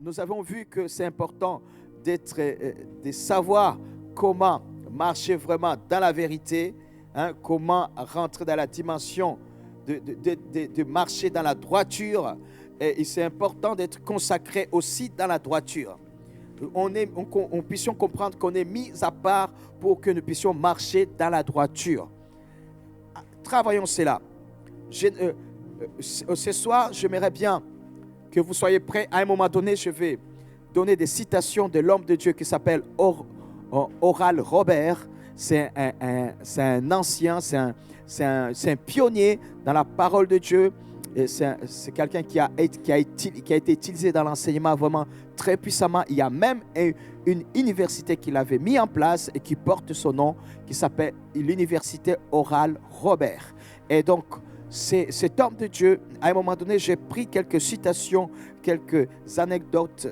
nous avons vu que c'est important de savoir comment marcher vraiment dans la vérité, comment rentrer dans la dimension de marcher dans la droiture. Et c'est important d'être consacré aussi dans la droiture. On puissions comprendre qu'on est mis à part pour que nous puissions marcher dans la droiture. Travaillons cela. Ce soir, j'aimerais bien que vous soyez prêts. À un moment donné, je vais donner des citations de l'homme de Dieu qui s'appelle Oral Robert. C'est un ancien, c'est un pionnier dans la parole de Dieu. C'est quelqu'un qui a été utilisé dans l'enseignement vraiment très puissamment. Il y a même une université qu'il avait mis en place et qui porte son nom, qui s'appelle l'université Oral Robert. Et donc, cet homme de Dieu, à un moment donné, j'ai pris quelques citations, quelques anecdotes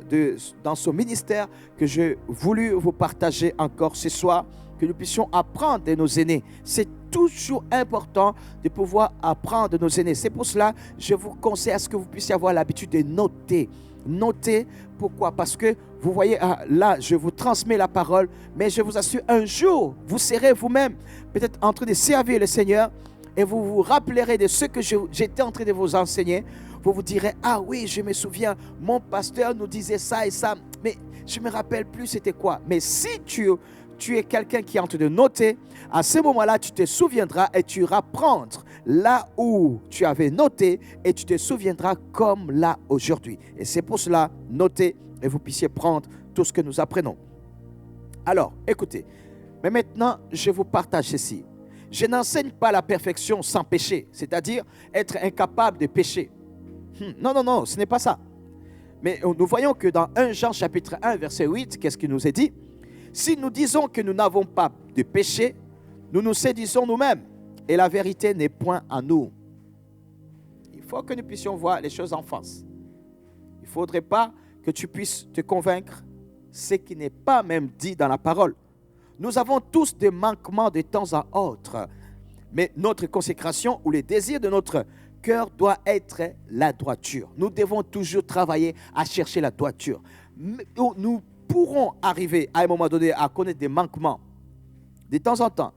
dans son ministère que j'ai voulu vous partager encore ce soir, que nous puissions apprendre de nos aînés. C'est toujours important de pouvoir apprendre de nos aînés. C'est pour cela que je vous conseille à ce que vous puissiez avoir l'habitude de noter. Noter, pourquoi? Parce que vous voyez, là, je vous transmets la parole, mais je vous assure, un jour, vous serez vous-même peut-être en train de servir le Seigneur et vous vous rappellerez de ce que j'étais en train de vous enseigner. Vous vous direz, ah oui, je me souviens, mon pasteur nous disait ça et ça, mais je ne me rappelle plus c'était quoi. Mais si tu es quelqu'un qui est en train de noter, à ce moment-là, tu te souviendras et tu iras prendre là où tu avais noté et tu te souviendras comme là aujourd'hui. Et c'est pour cela, notez et vous puissiez prendre tout ce que nous apprenons. Alors, écoutez, mais maintenant, je vous partage ceci. Je n'enseigne pas la perfection sans péché, c'est-à-dire être incapable de pécher. Non, ce n'est pas ça. Mais nous voyons que dans 1 Jean chapitre 1, verset 8, qu'est-ce qu'il nous est dit? Si nous disons que nous n'avons pas de péché, nous nous séduisons nous-mêmes et la vérité n'est point en nous. Il faut que nous puissions voir les choses en face. Il ne faudrait pas que tu puisses te convaincre ce qui n'est pas même dit dans la parole. Nous avons tous des manquements de temps à autre, mais notre consécration ou les désirs de notre cœur doit être la droiture. Nous devons toujours travailler à chercher la droiture. Nous pourront arriver à un moment donné à connaître des manquements de temps en temps,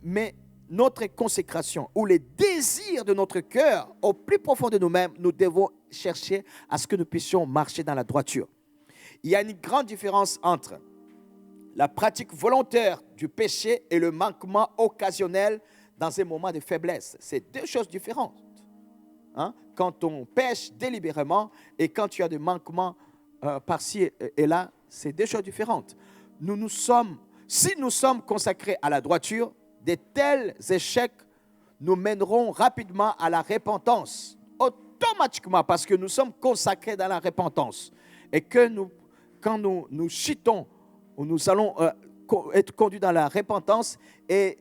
mais notre consécration ou les désirs de notre cœur au plus profond de nous-mêmes, nous devons chercher à ce que nous puissions marcher dans la droiture. Il y a une grande différence entre la pratique volontaire du péché et le manquement occasionnel dans un moment de faiblesse. C'est deux choses différentes. Quand on pêche délibérément et quand tu as des manquements par-ci et là, c'est deux choses différentes. Si nous sommes consacrés à la droiture, de tels échecs nous mèneront rapidement à la repentance, automatiquement, parce que nous sommes consacrés dans la repentance. Et que quand nous chutons, nous allons être conduits dans la repentance et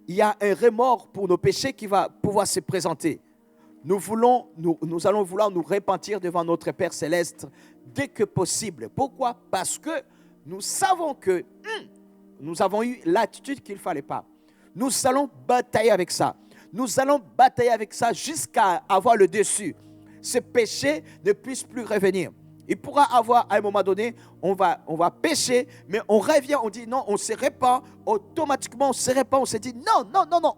il y a un remords pour nos péchés qui va pouvoir se présenter. Nous allons vouloir nous repentir devant notre Père Céleste dès que possible. Pourquoi? Parce que nous savons que nous avons eu l'attitude qu'il ne fallait pas. Nous allons batailler avec ça. Nous allons batailler avec ça jusqu'à avoir le dessus. Ce péché ne puisse plus revenir. Il pourra avoir, à un moment donné, on va pécher, mais on revient, on dit non, on se répand, automatiquement on se répand, on se dit non,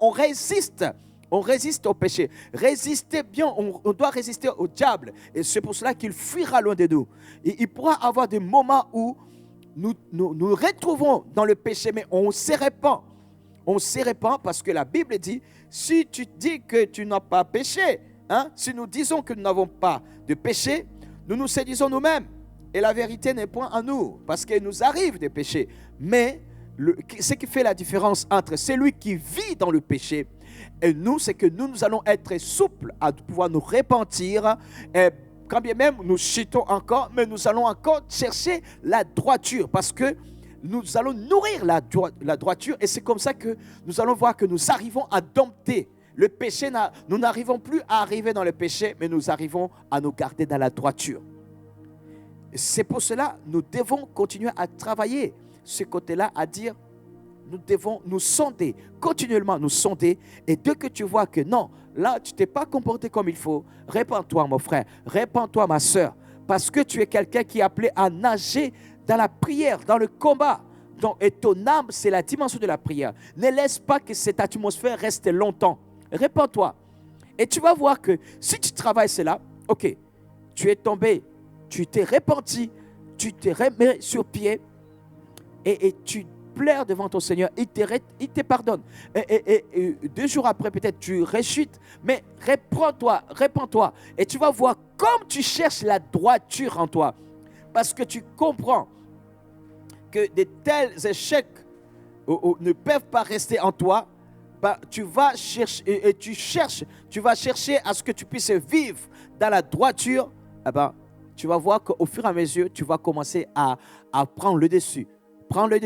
on résiste. On résiste au péché. Résistez bien, on doit résister au diable. Et c'est pour cela qu'il fuira loin de nous. Et il pourra avoir des moments où nous retrouvons dans le péché, mais on se répand. On se répand parce que la Bible dit, si tu dis que tu n'as pas péché, si nous disons que nous n'avons pas de péché, nous nous séduisons nous-mêmes. Et la vérité n'est point en nous, parce qu'il nous arrive de pécher. Mais ce qui fait la différence entre celui qui vit dans le péché et nous, c'est que nous allons être souples à pouvoir nous repentir. Et quand bien même nous chutons encore, mais nous allons encore chercher la droiture, parce que nous allons nourrir la droiture. Et c'est comme ça que nous allons voir que nous arrivons à dompter le péché. Nous n'arrivons plus à arriver dans le péché, mais nous arrivons à nous garder dans la droiture. Et c'est pour cela que nous devons continuer à travailler ce côté-là, à dire, nous devons nous sonder, continuellement nous sonder. Et dès que tu vois que non, là, tu ne t'es pas comporté comme il faut, répands-toi, mon frère, répands-toi, ma soeur. Parce que tu es quelqu'un qui est appelé à nager dans la prière, dans le combat. Donc, et ton âme, c'est la dimension de la prière. Ne laisse pas que cette atmosphère reste longtemps. Répands-toi. Et tu vas voir que si tu travailles cela, ok, tu es tombé, tu t'es repenti, tu t'es remis sur pied et tu pleures devant ton Seigneur, il te pardonne. Et 2 jours après, peut-être tu rechutes, mais répands-toi. Et tu vas voir comme tu cherches la droiture en toi. Parce que tu comprends que de tels échecs ne peuvent pas rester en toi. Bah, tu vas chercher tu vas chercher à ce que tu puisses vivre dans la droiture. Eh ben, tu vas voir qu'au fur et à mesure, tu vas commencer à prendre le dessus. Prends le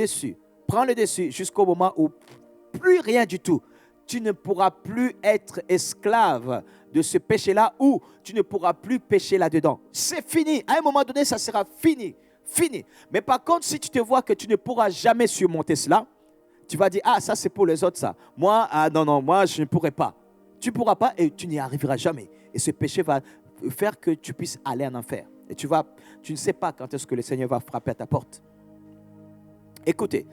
dessus jusqu'au moment où plus rien du tout. Tu ne pourras plus être esclave de ce péché-là ou tu ne pourras plus pécher là-dedans. C'est fini. À un moment donné, ça sera fini. Mais par contre, si tu te vois que tu ne pourras jamais surmonter cela, tu vas dire, ah, ça c'est pour les autres ça. Moi, non, moi je ne pourrai pas. Tu ne pourras pas et tu n'y arriveras jamais. Et ce péché va faire que tu puisses aller en enfer. Et tu ne sais pas quand est-ce que le Seigneur va frapper à ta porte. Écoutez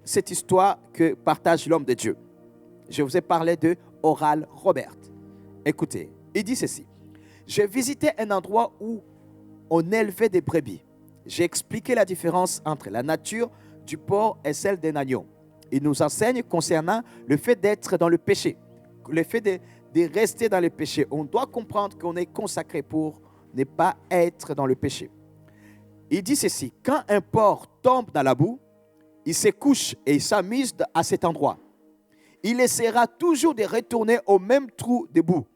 cette histoire que partage l'homme de Dieu. Je vous ai parlé de Oral Robert. Écoutez, il dit ceci. J'ai visité un endroit où on élevait des brebis. J'ai expliqué la différence entre la nature du porc et celle d'un agneau. Il nous enseigne concernant le fait d'être dans le péché, le fait de rester dans le péché. On doit comprendre qu'on est consacré pour ne pas être dans le péché. Il dit ceci, quand un porc tombe dans la boue, il se couche et il s'amuse à cet endroit. Il essaiera toujours de retourner au même trou de boue.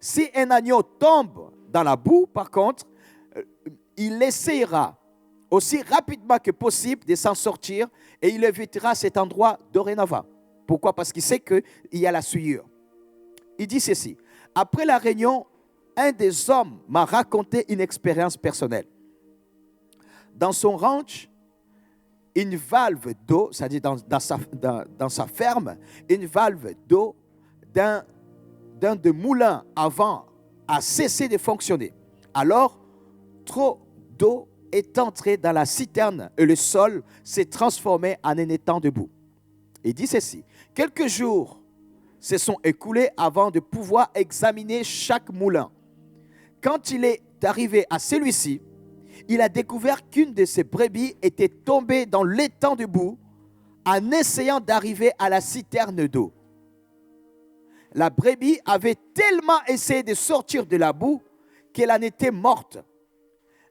Si un agneau tombe dans la boue, par contre, il essaiera aussi rapidement que possible de s'en sortir et il évitera cet endroit dorénavant. Pourquoi? Parce qu'il sait qu'il y a la souillure. Il dit ceci. Après la réunion, un des hommes m'a raconté une expérience personnelle. Dans son ranch, une valve d'eau, c'est-à-dire dans sa ferme, une valve d'eau d'un des moulins avant a cessé de fonctionner. Alors, trop d'eau est entrée dans la citerne et le sol s'est transformé en un étang de boue. Il dit ceci. Quelques jours se sont écoulés avant de pouvoir examiner chaque moulin. Quand il est arrivé à celui-ci, il a découvert qu'une de ses brebis était tombée dans l'étang de boue en essayant d'arriver à la citerne d'eau. La brebis avait tellement essayé de sortir de la boue qu'elle en était morte.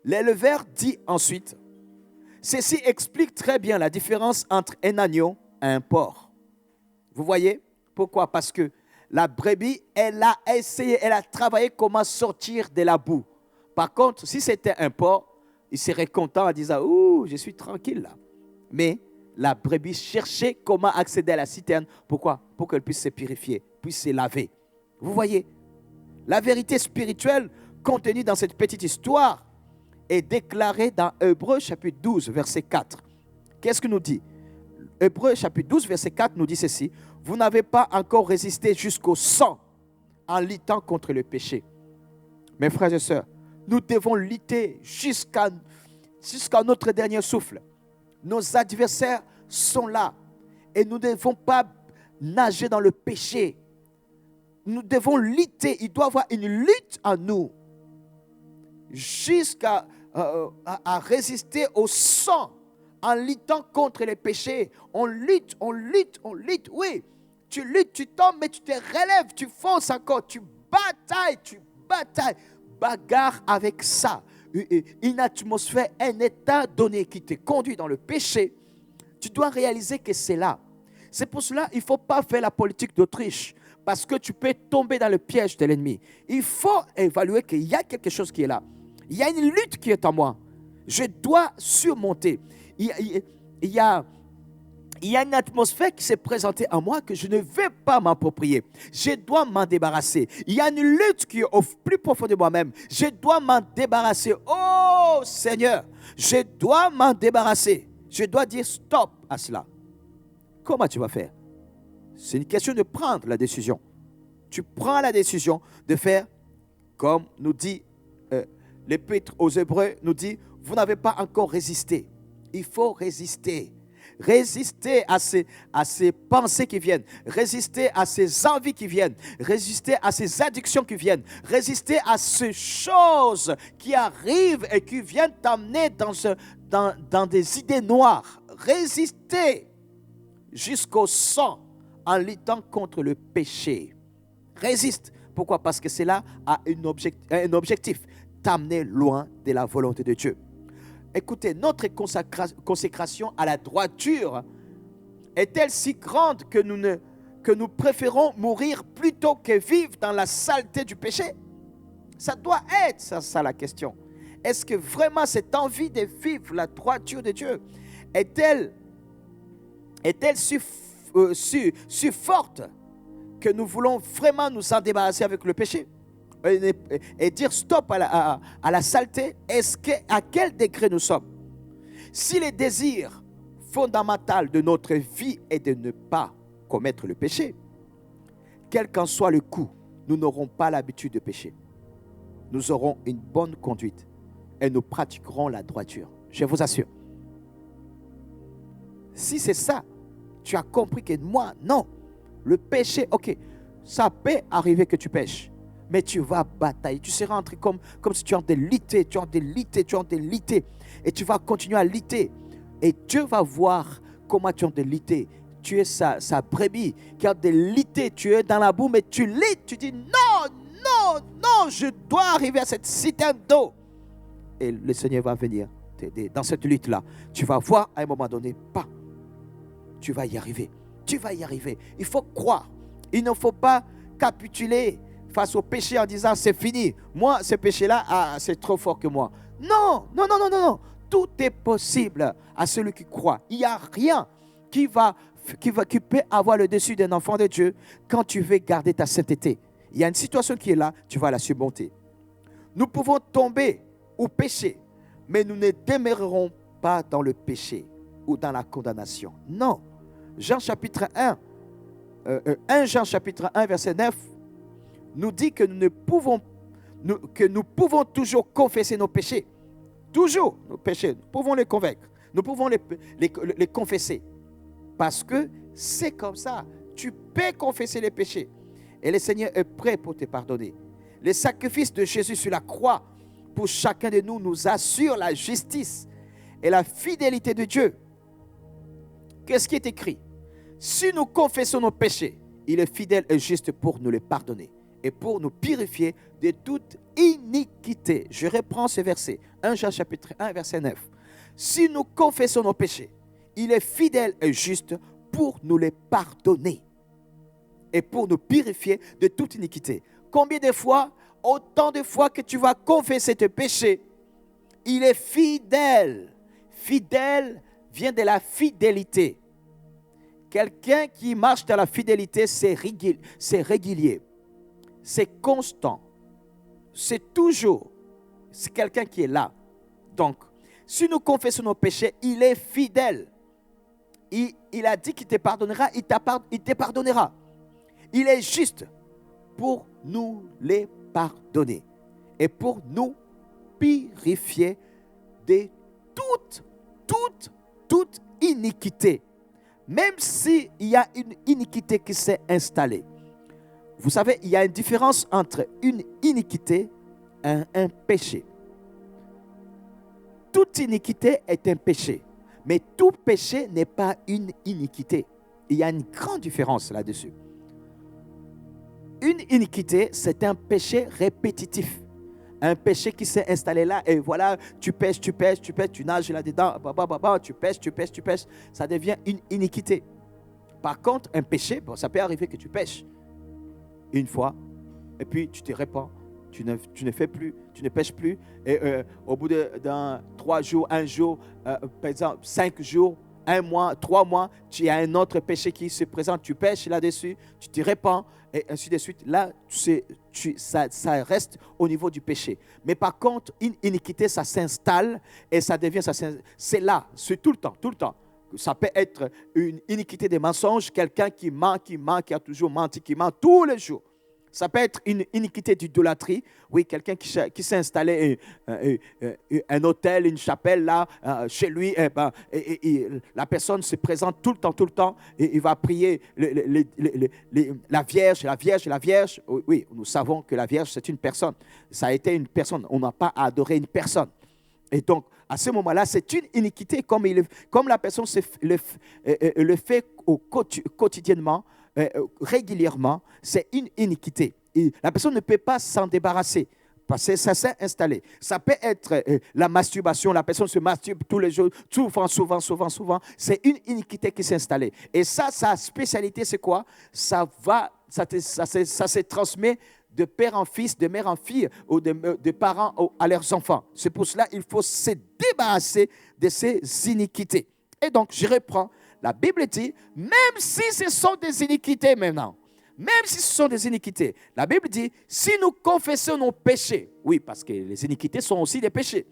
L'éleveur dit ensuite, ceci explique très bien la différence entre un agneau et un porc. Vous voyez? Pourquoi? Parce que la brebis, elle a essayé, elle a travaillé comment sortir de la boue. Par contre, si c'était un porc, il serait content en disant, ouh, je suis tranquille là. Mais la brebis cherchait comment accéder à la citerne. Pourquoi? Pour qu'elle puisse se purifier, puisse se laver. Vous voyez? La vérité spirituelle contenue dans cette petite histoire est déclarée dans Hébreux chapitre 12, verset 4. Qu'est-ce que nous dit? Hébreux chapitre 12, verset 4 nous dit ceci. Vous n'avez pas encore résisté jusqu'au sang en luttant contre le péché. Mes frères et sœurs, nous devons lutter jusqu'à notre dernier souffle. Nos adversaires sont là et nous ne devons pas nager dans le péché. Nous devons lutter. Il doit y avoir une lutte en nous jusqu'à résister au sang en luttant contre les péchés. On lutte. Oui, tu luttes, tu tombes, mais tu te relèves, tu fonces encore, tu batailles. Bagarre avec ça. Une atmosphère, un état donné qui te conduit dans le péché. Tu dois réaliser que c'est là. C'est pour cela qu'il ne faut pas faire la politique d'Autriche. Parce que tu peux tomber dans le piège de l'ennemi. Il faut évaluer qu'il y a quelque chose qui est là. Il y a une lutte qui est en moi. Je dois surmonter. Il y a une atmosphère qui s'est présentée à moi que je ne vais pas m'approprier. Je dois m'en débarrasser. Il y a une lutte qui est au plus profond de moi-même. Je dois m'en débarrasser. Oh Seigneur, je dois m'en débarrasser. Je dois dire stop à cela. Comment tu vas faire? C'est une question de prendre la décision. Tu prends la décision de faire comme nous dit l'Épître aux Hébreux nous dit, vous n'avez pas encore résisté. Il faut résister. Résister à ces pensées qui viennent. Résister à ces envies qui viennent. Résister à ces addictions qui viennent. Résister à ces choses qui arrivent et qui viennent t'amener dans des idées noires. Résister jusqu'au sang en luttant contre le péché. Résiste. Pourquoi? Parce que cela a un objectif, t'amener loin de la volonté de Dieu. Écoutez, notre consécration à la droiture est-elle si grande que nous préférons mourir plutôt que vivre dans la saleté du péché? Ça doit être ça la question. Est-ce que vraiment cette envie de vivre la droiture de Dieu est-elle si forte que nous voulons vraiment nous en débarrasser avec le péché et dire stop à la saleté? À quel degré nous sommes? Si le désir fondamental de notre vie est de ne pas commettre le péché, quel qu'en soit le coût, nous n'aurons pas l'habitude de pécher. Nous aurons une bonne conduite et nous pratiquerons la droiture. Je vous assure. Si c'est ça, tu as compris que moi, non. Le péché, ok, ça peut arriver que tu pêches, mais tu vas batailler. Tu seras entré comme si tu es en train de lutter, et tu vas continuer à lutter. Et Dieu va voir comment tu es en train de lutter. Tu es sa brebis qui est en train de lutter. Tu es dans la boue, mais tu luttes. Tu dis non, je dois arriver à cette citerne d'eau. Et le Seigneur va venir t'aider dans cette lutte-là. Tu vas voir à un moment donné, tu vas y arriver. Tu vas y arriver. Il faut croire. Il ne faut pas capituler face au péché en disant c'est fini. Moi, ce péché-là, c'est trop fort que moi. Non. Tout est possible à celui qui croit. Il n'y a rien qui peut avoir le dessus d'un enfant de Dieu quand tu veux garder ta sainteté. Il y a une situation qui est là, tu vas la surmonter. Nous pouvons tomber ou pécher, mais nous ne demeurerons pas dans le péché ou dans la condamnation. Non. Jean chapitre 1 Jean chapitre 1 verset 9 nous dit que nous pouvons toujours confesser nos péchés. Toujours nos péchés, nous pouvons les convaincre. Nous pouvons les confesser. Parce que c'est comme ça. Tu peux confesser les péchés. Et le Seigneur est prêt pour te pardonner. Le sacrifice de Jésus sur la croix pour chacun de nous assure la justice et la fidélité de Dieu. Qu'est-ce qui est écrit? Si nous confessons nos péchés, il est fidèle et juste pour nous les pardonner et pour nous purifier de toute iniquité. Je reprends ce verset, 1 Jean chapitre 1 verset 9. Si nous confessons nos péchés, il est fidèle et juste pour nous les pardonner et pour nous purifier de toute iniquité. Combien de fois? Autant de fois que tu vas confesser tes péchés, il est fidèle. Fidèle vient de la fidélité. Quelqu'un qui marche dans la fidélité, c'est régulier, c'est constant, c'est toujours, c'est quelqu'un qui est là. Donc, si nous confessons nos péchés, il est fidèle. Il a dit qu'il te pardonnera, il te pardonnera. Il est juste pour nous les pardonner et pour nous purifier de toute iniquité. Même s'il y a une iniquité qui s'est installée. Vous savez, il y a une différence entre une iniquité et un péché. Toute iniquité est un péché, mais tout péché n'est pas une iniquité. Il y a une grande différence là-dessus. Une iniquité, c'est un péché répétitif. Un péché qui s'est installé là et voilà, tu pèches, tu nages là-dedans, tu pèches, ça devient une iniquité. Par contre, un péché, ça peut arriver que tu pèches une fois et puis tu te répands, tu ne fais plus, tu ne pèches plus et au bout de 3 jours, 1 jour, par exemple 5 jours, 1 mois, 3 mois, tu as un autre péché qui se présente, tu pèches là-dessus, tu te répands et ainsi de suite. Là, ça reste au niveau du péché. Mais par contre, une iniquité, ça s'installe et ça devient, c'est là, c'est tout le temps. Ça peut être une iniquité des mensonges, quelqu'un qui ment, qui a toujours menti, qui ment tous les jours. Ça peut être une iniquité d'idolâtrie. Oui, quelqu'un qui s'est installé un hôtel, une chapelle là, chez lui. La personne se présente tout le temps. Et il va prier la Vierge, la Vierge, la Vierge. Oui, nous savons que la Vierge, c'est une personne. Ça a été une personne. On n'a pas à adorer une personne. Et donc, à ce moment-là, c'est une iniquité comme la personne le fait quotidiennement, régulièrement, c'est une iniquité. Et la personne ne peut pas s'en débarrasser parce que ça s'est installé. Ça peut être la masturbation, la personne se masturbe tous les jours, souvent. C'est une iniquité qui s'est installée. Et ça, sa spécialité, c'est quoi? Ça se transmet de père en fils, de mère en fille, ou de parents à leurs enfants. C'est pour cela qu'il faut se débarrasser de ces iniquités. Et donc, je reprends. La Bible dit, même si ce sont des iniquités maintenant, même si ce sont des iniquités, la Bible dit, si nous confessons nos péchés, oui, parce que les iniquités sont aussi des péchés,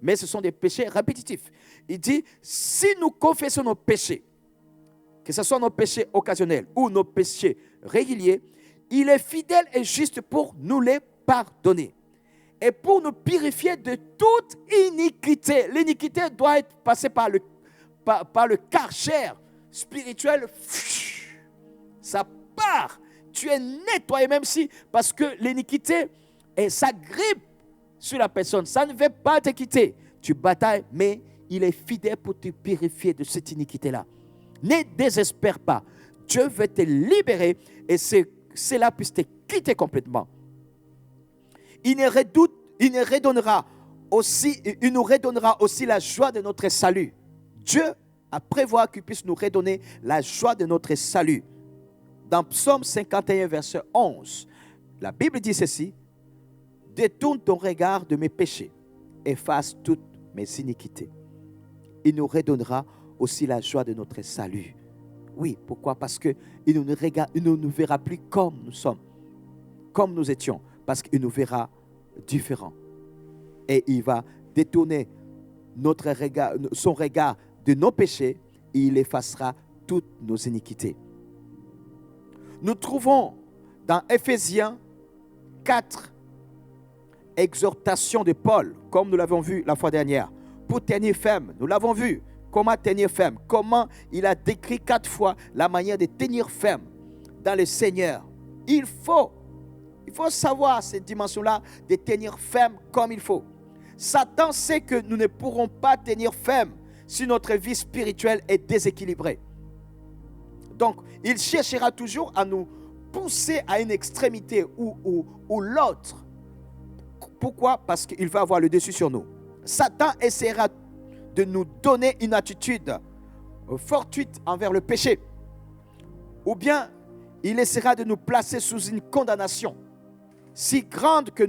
mais ce sont des péchés répétitifs. Il dit, si nous confessons nos péchés, que ce soit nos péchés occasionnels ou nos péchés réguliers, il est fidèle et juste pour nous les pardonner et pour nous purifier de toute iniquité. L'iniquité doit être passée par le karcher spirituel. Ça part. Tu es nettoyé, même si, parce que l'iniquité, ça grippe sur la personne. Ça ne veut pas te quitter. Tu batailles, mais il est fidèle pour te purifier de cette iniquité-là. Ne désespère pas. Dieu veut te libérer et cela puisse te quitter complètement. Il nous redonnera aussi la joie de notre salut. Dieu a prévu qu'il puisse nous redonner la joie de notre salut. Dans Psaume 51, verset 11, la Bible dit ceci: détourne ton regard de mes péchés, efface toutes mes iniquités. Il nous redonnera aussi la joie de notre salut. Oui, pourquoi? Parce qu'il ne nous verra plus comme nous sommes, comme nous étions, parce qu'il nous verra différents. Et il va détourner son regard de nos péchés et il effacera toutes nos iniquités. Nous trouvons dans Éphésiens 4, exhortation de Paul, comme nous l'avons vu la fois dernière, pour tenir ferme. Nous l'avons vu. Comment tenir ferme? Comment il a décrit 4 fois la manière de tenir ferme dans le Seigneur. Il faut savoir cette dimension-là de tenir ferme comme il faut. Satan sait que nous ne pourrons pas tenir ferme si notre vie spirituelle est déséquilibrée. Donc, il cherchera toujours à nous pousser à une extrémité ou l'autre. Pourquoi? Parce qu'il va avoir le dessus sur nous. Satan essaiera de nous donner une attitude fortuite envers le péché. Ou bien, il essaiera de nous placer sous une condamnation si grande que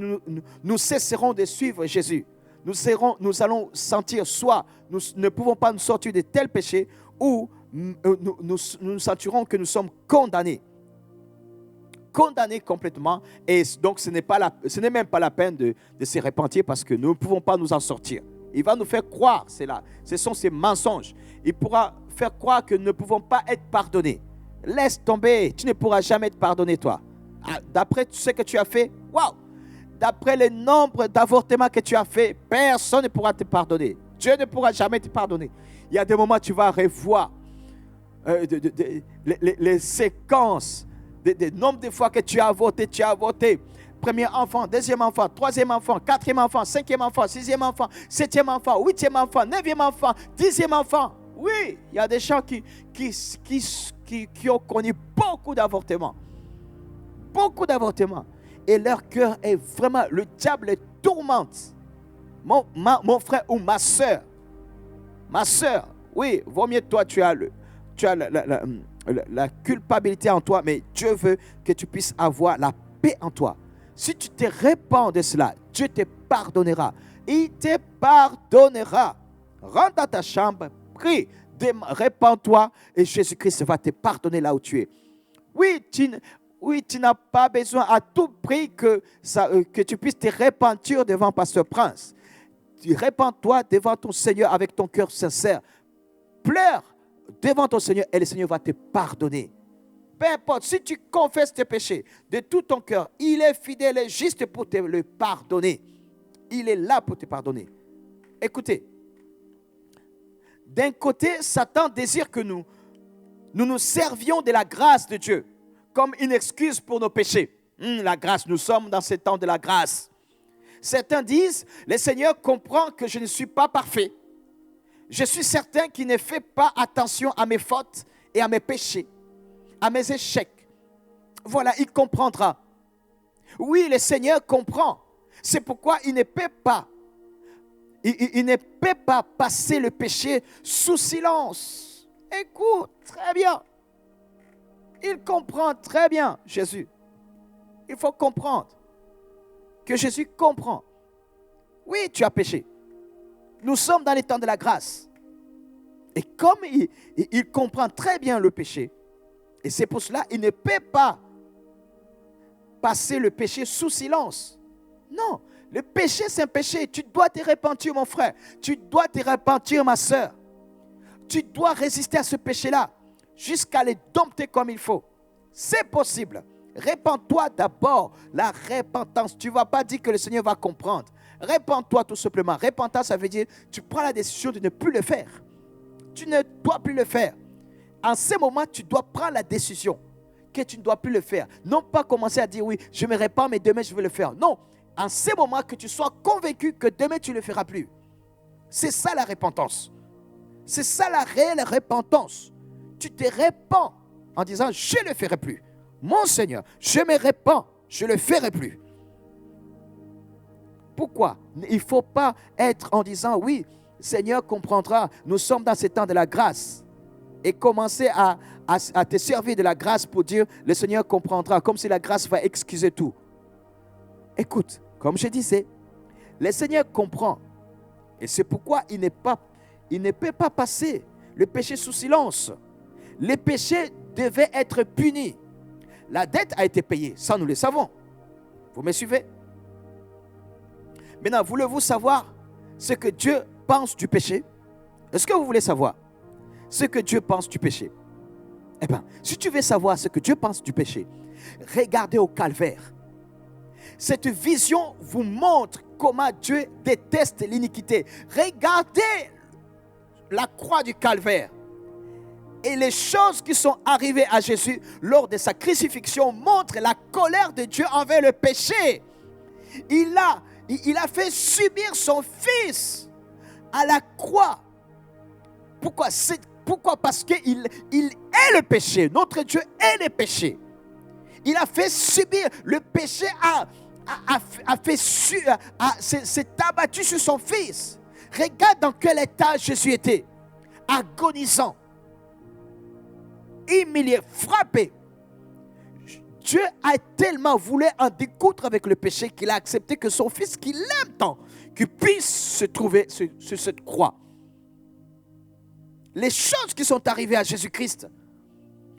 nous cesserons de suivre Jésus. Nous allons sentir soit nous ne pouvons pas nous sortir de tel péché ou nous sentirons que nous sommes condamnés. Condamnés complètement. Et donc, ce n'est même pas la peine de se repentir parce que nous ne pouvons pas nous en sortir. Il va nous faire croire, ce sont ces mensonges. Il pourra faire croire que nous ne pouvons pas être pardonnés. Laisse tomber, tu ne pourras jamais être pardonné, toi. D'après tout ce que tu as fait, waouh! D'après le nombre d'avortements que tu as fait, personne ne pourra te pardonner. Dieu ne pourra jamais te pardonner. Il y a des moments où tu vas revoir les séquences, des nombres de fois que tu as avorté. Premier enfant, deuxième enfant, troisième enfant, quatrième enfant, cinquième enfant, sixième enfant, septième enfant, huitième enfant, neuvième enfant, dixième enfant. Oui, il y a des gens qui ont connu beaucoup d'avortements. Beaucoup d'avortements. Et leur cœur est vraiment, le diable les tourmente. Mon frère ou ma soeur, oui, vaut mieux toi, tu as la culpabilité en toi, mais Dieu veut que tu puisses avoir la paix en toi. Si tu te répands de cela, Dieu te pardonnera. Il te pardonnera. Rentre dans ta chambre, prie, répands-toi et Jésus-Christ va te pardonner là où tu es. Oui, tu n'as pas besoin à tout prix que tu puisses te repentir devant Pasteur Prince. Tu répands-toi devant ton Seigneur avec ton cœur sincère. Pleure devant ton Seigneur et le Seigneur va te pardonner. peu importe, si tu confesses tes péchés de tout ton cœur, il est fidèle et juste pour te le pardonner. Il est là pour te pardonner. Écoutez, d'un côté, Satan désire que nous servions de la grâce de Dieu comme une excuse pour nos péchés. La grâce, nous sommes dans ce temps de la grâce. Certains disent, le Seigneur comprend que je ne suis pas parfait. Je suis certain qu'il ne fait pas attention à mes fautes et à mes péchés, à mes échecs. Voilà, il comprendra. Oui, le Seigneur comprend. C'est pourquoi il ne peut pas passer le péché sous silence. Écoute, très bien. Il comprend très bien, Jésus. Il faut comprendre que Jésus comprend. Oui, tu as péché. Nous sommes dans les temps de la grâce. Et comme il comprend très bien le péché, et c'est pour cela qu'il ne peut pas passer le péché sous silence. Non, le péché c'est un péché. Tu dois te repentir, mon frère. Tu dois te repentir, ma soeur. Tu dois résister à ce péché-là jusqu'à le dompter comme il faut. C'est possible. Répands-toi d'abord. La repentance. Tu ne vas pas dire que le Seigneur va comprendre. Répands-toi tout simplement. Repentance, ça veut dire tu prends la décision de ne plus le faire. Tu ne dois plus le faire. En ce moment, tu dois prendre la décision que tu ne dois plus le faire. Non pas commencer à dire oui, je me répands, mais demain je vais le faire. Non, en ce moment que tu sois convaincu que demain tu ne le feras plus. C'est ça la repentance. C'est ça la réelle repentance. Tu te répands en disant je ne le ferai plus. Mon Seigneur, je me répands, je ne le ferai plus. Pourquoi? Il ne faut pas être en disant oui, Seigneur comprendra, nous sommes dans ce temps de la grâce. Et commencer à te servir de la grâce pour dire le Seigneur comprendra, comme si la grâce va excuser tout. Écoute, comme je disais, le Seigneur comprend. Et c'est pourquoi il ne peut pas passer le péché sous silence. Les péchés devaient être punis. La dette a été payée, ça nous le savons. Vous me suivez? Maintenant, voulez-vous savoir ce que Dieu pense du péché? Est-ce que vous voulez savoir ce que Dieu pense du péché? Eh bien, si tu veux savoir ce que Dieu pense du péché, regardez au calvaire. Cette vision vous montre comment Dieu déteste l'iniquité. Regardez la croix du calvaire. Et les choses qui sont arrivées à Jésus lors de sa crucifixion montrent la colère de Dieu envers le péché. Il a fait subir son fils à la croix. Pourquoi? Parce qu'il est le péché. Notre Dieu est le péché. Il a fait subir. Le péché s'est abattu sur son fils. Regarde dans quel état Jésus était. Agonisant. Humilié, frappé. Dieu a tellement voulu en découdre avec le péché qu'il a accepté que son fils, qu'il aime tant, qu'il puisse se trouver sur cette croix. Les choses qui sont arrivées à Jésus-Christ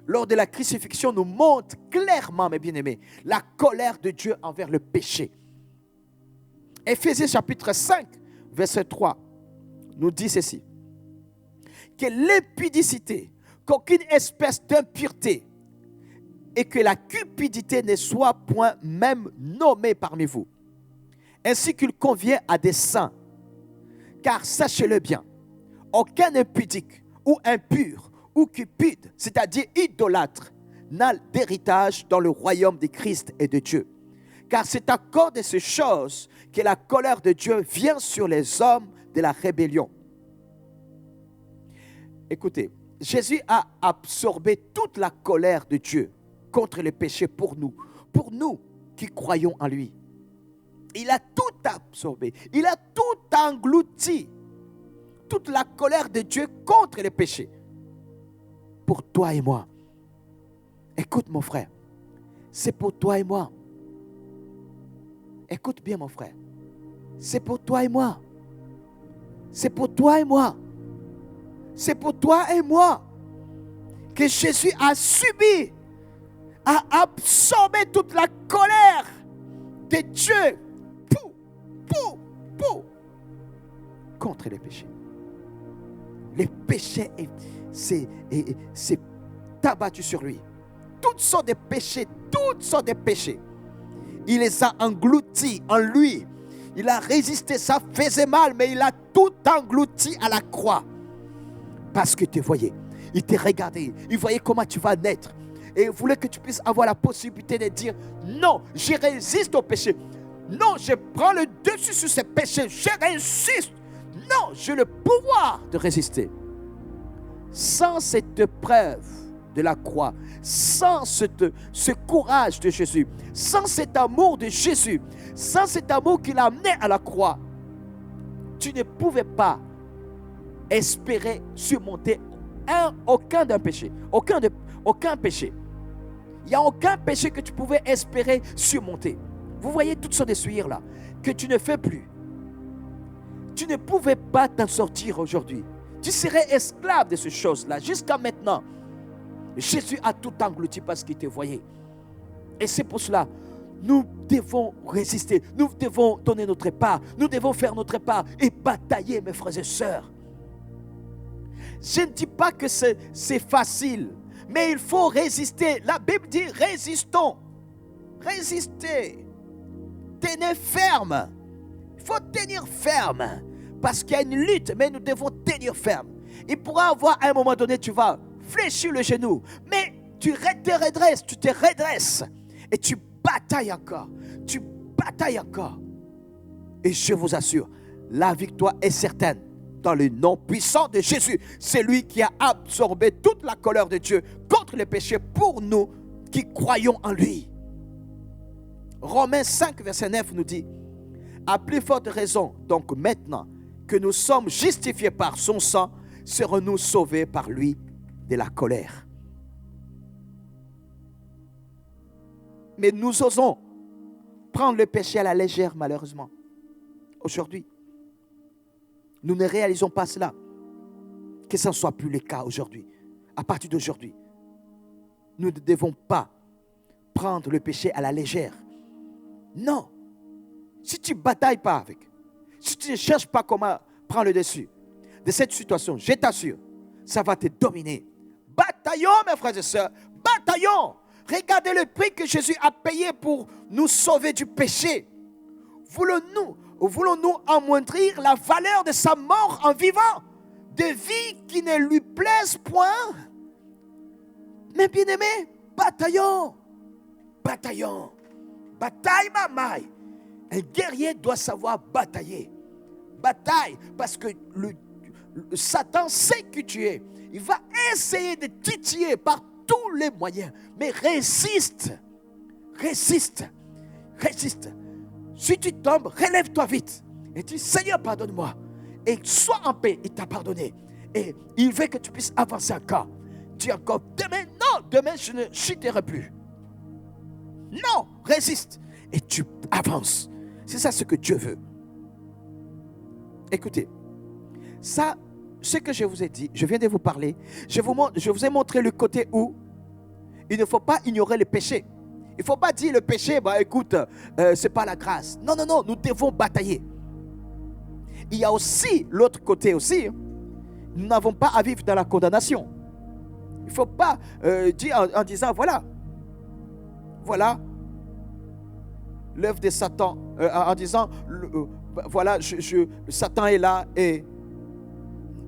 lors de la crucifixion nous montrent clairement, mes bien-aimés, la colère de Dieu envers le péché. Éphésiens chapitre 5, verset 3, nous dit ceci. Que l'impudicité, qu'aucune espèce d'impureté et que la cupidité ne soit point même nommée parmi vous, ainsi qu'il convient à des saints. Car sachez-le bien, aucun impudique ou impur ou cupide, c'est-à-dire idolâtre, n'a d'héritage dans le royaume de Christ et de Dieu. Car c'est à cause de ces choses que la colère de Dieu vient sur les hommes de la rébellion. Écoutez, Jésus a absorbé toute la colère de Dieu contre les péchés pour nous qui croyons en lui. Il a tout absorbé, il a tout englouti, toute la colère de Dieu contre les péchés, pour toi et moi. Écoute mon frère, c'est pour toi et moi. Écoute bien mon frère, c'est pour toi et moi. C'est pour toi et moi. C'est pour toi et moi que Jésus a subi, a absorbé toute la colère de Dieu contre les péchés. Les péchés s'est abattu sur lui. toutes sortes de péchés, il les a engloutis en lui. Il a résisté, ça faisait mal, mais il a tout englouti à la croix. Parce que tu voyais, il te regardait, il voyait comment tu vas naître. Et il voulait que tu puisses avoir la possibilité de dire, non, je résiste au péché. Non, je prends le dessus sur ces péchés, je résiste. Non, j'ai le pouvoir de résister. Sans cette preuve de la croix, sans ce courage de Jésus, sans cet amour de Jésus, sans cet amour qu'il a amené à la croix, tu ne pouvais pas espérer surmonter aucun péché. Aucun péché. Il n'y a aucun péché que tu pouvais espérer surmonter. Vous voyez toutes sortes de souillures là, que tu ne fais plus. Tu ne pouvais pas t'en sortir aujourd'hui. Tu serais esclave de ces choses-là jusqu'à maintenant. Jésus a tout englouti parce qu'il te voyait. Et c'est pour cela, nous devons résister. Nous devons donner notre part. Nous devons faire notre part et batailler, mes frères et sœurs. Je ne dis pas que c'est facile, mais il faut résister. La Bible dit résistons. Résistez. Tenez ferme. Il faut tenir ferme. Parce qu'il y a une lutte, mais nous devons tenir ferme. Il pourra avoir à un moment donné, tu vas fléchir le genou, mais tu te redresses et tu batailles encore. Tu batailles encore. Et je vous assure, la victoire est certaine dans le nom puissant de Jésus. C'est lui qui a absorbé toute la colère de Dieu contre les péchés pour nous qui croyons en lui. Romains 5, verset 9 nous dit, à plus forte raison, donc maintenant que nous sommes justifiés par son sang, serons-nous sauvés par lui de la colère. Mais nous osons prendre le péché à la légère, malheureusement. Aujourd'hui, nous ne réalisons pas cela. Que ce ne soit plus le cas aujourd'hui. À partir d'aujourd'hui, nous ne devons pas prendre le péché à la légère. Non. Si tu ne batailles pas avec, si tu ne cherches pas comment prendre le dessus de cette situation, je t'assure, ça va te dominer. Bataillons, mes frères et sœurs, bataillons. Regardez le prix que Jésus a payé pour nous sauver du péché. Voulons-nous amoindrir la valeur de sa mort en vivant de vie qui ne lui plaise point? Mais bien-aimés, bataillons. Bataillons. Bataille, mamaille. Un guerrier doit savoir batailler. Bataille, parce que le Satan sait que tu es. Il va essayer de titiller par tous les moyens. Mais résiste. Résiste. Résiste. Si tu tombes, relève-toi vite. Et dis, Seigneur, pardonne-moi. Et sois en paix, il t'a pardonné. Et il veut que tu puisses avancer encore. Dis encore, demain, non, demain je ne chuterai plus. Non, résiste. Et tu avances. C'est ça ce que Dieu veut. Écoutez, ça, ce que je vous ai dit, je viens de vous parler. Je vous ai montré le côté où il ne faut pas ignorer le péché. Il ne faut pas dire le péché, bah écoute, c'est pas la grâce. Non, non, non, nous devons batailler. Il y a aussi l'autre côté aussi. Nous n'avons pas à vivre dans la condamnation. Il ne faut pas dire en disant, voilà, l'œuvre de Satan, en disant, voilà, Satan est là et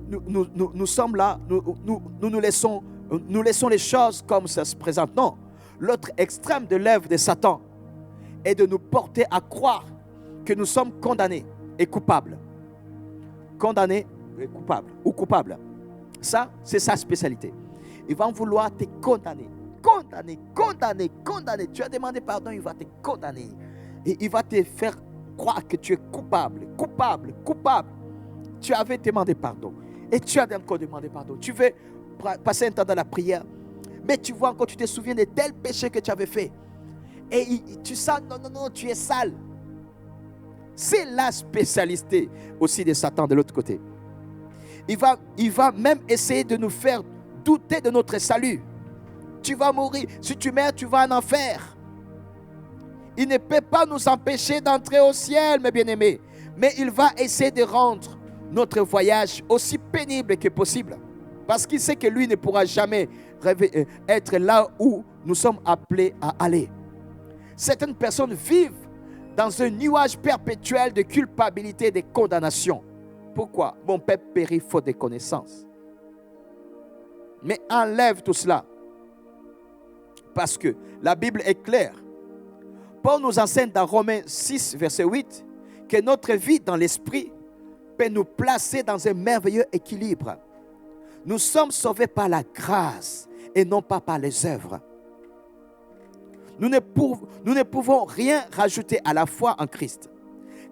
nous sommes là, nous laissons les choses comme ça se présente. Non, l'autre extrême de l'œuvre de Satan est de nous porter à croire que nous sommes condamnés et coupables. Condamnés et coupables ou coupables. Ça, c'est sa spécialité. Il va vouloir te condamner. Condamner. Tu as demandé pardon, il va te condamner. Et il va te faire croire que tu es coupable. Tu avais demandé pardon. Et tu as encore demandé pardon. Tu veux passer un temps dans la prière. Mais tu vois encore, tu te souviens de tel péché que tu avais fait. Et tu sens, non, tu es sale. C'est la spécialité aussi de Satan de l'autre côté. Il va même essayer de nous faire douter de notre salut. Tu vas mourir. Si tu meurs, tu vas en enfer. Il ne peut pas nous empêcher d'entrer au ciel, mes bien-aimés. Mais il va essayer de rendre notre voyage aussi pénible que possible. Parce qu'il sait que lui ne pourra jamais être là où nous sommes appelés à aller. Certaines personnes vivent dans un nuage perpétuel de culpabilité et de condamnation. Pourquoi? Mon peuple périt faute de connaissances. Mais enlève tout cela. Parce que la Bible est claire. Paul nous enseigne dans Romains 6, verset 8, que notre vie dans l'esprit peut nous placer dans un merveilleux équilibre. Nous sommes sauvés par la grâce et non pas par les œuvres. Nous ne pouvons rien rajouter à la foi en Christ.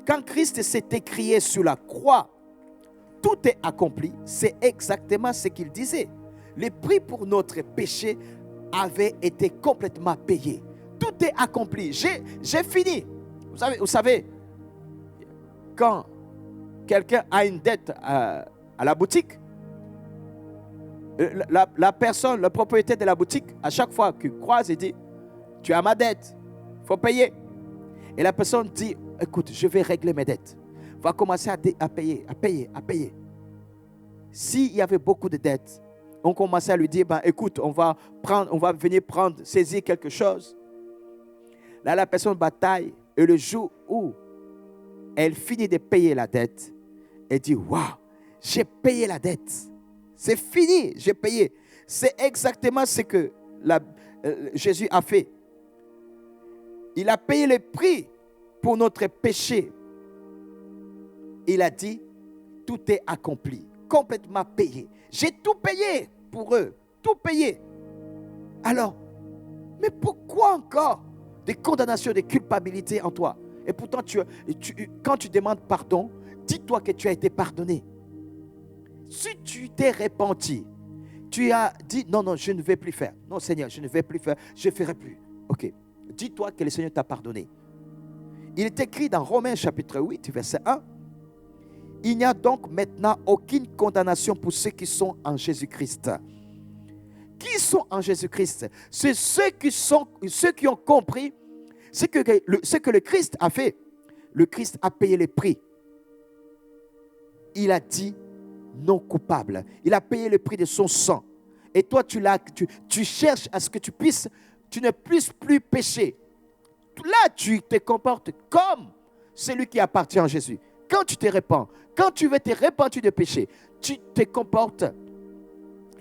Quand Christ s'est écrié sur la croix, tout est accompli. C'est exactement ce qu'il disait. Le prix pour notre péché avait été complètement payé. Tout est accompli. J'ai fini. Vous savez, quand quelqu'un a une dette à la boutique, la personne, le propriétaire de la boutique, à chaque fois qu'il croise, il dit, tu as ma dette, il faut payer. Et la personne dit, écoute, je vais régler mes dettes. Va commencer à payer. S'il y avait beaucoup de dettes, on commençait à lui dire, écoute, on va venir saisir quelque chose. Là, la personne bataille. Et le jour où elle finit de payer la dette, elle dit, waouh, j'ai payé la dette. C'est fini, j'ai payé. C'est exactement ce que Jésus a fait. Il a payé le prix pour notre péché. Il a dit, tout est accompli, complètement payé. J'ai tout payé pour eux, tout payé. Alors, mais pourquoi encore des condamnations, des culpabilités en toi? Et pourtant, quand tu demandes pardon, dis-toi que tu as été pardonné. Si tu t'es repenti, tu as dit, non, je ne vais plus faire. Non, Seigneur, je ne vais plus faire, je ne ferai plus. Ok, dis-toi que le Seigneur t'a pardonné. Il est écrit dans Romains chapitre 8, verset 1. Il n'y a donc maintenant aucune condamnation pour ceux qui sont en Jésus-Christ. Qui sont en Jésus-Christ? C'est ceux qui ont compris ce que le Christ a fait. Le Christ a payé le prix. Il a dit non coupable. Il a payé le prix de son sang. Et toi, tu cherches à ce que tu ne puisses plus pécher. Là, tu te comportes comme celui qui appartient à Jésus. Quand tu te répands, quand tu veux te repentir de péché, tu te comportes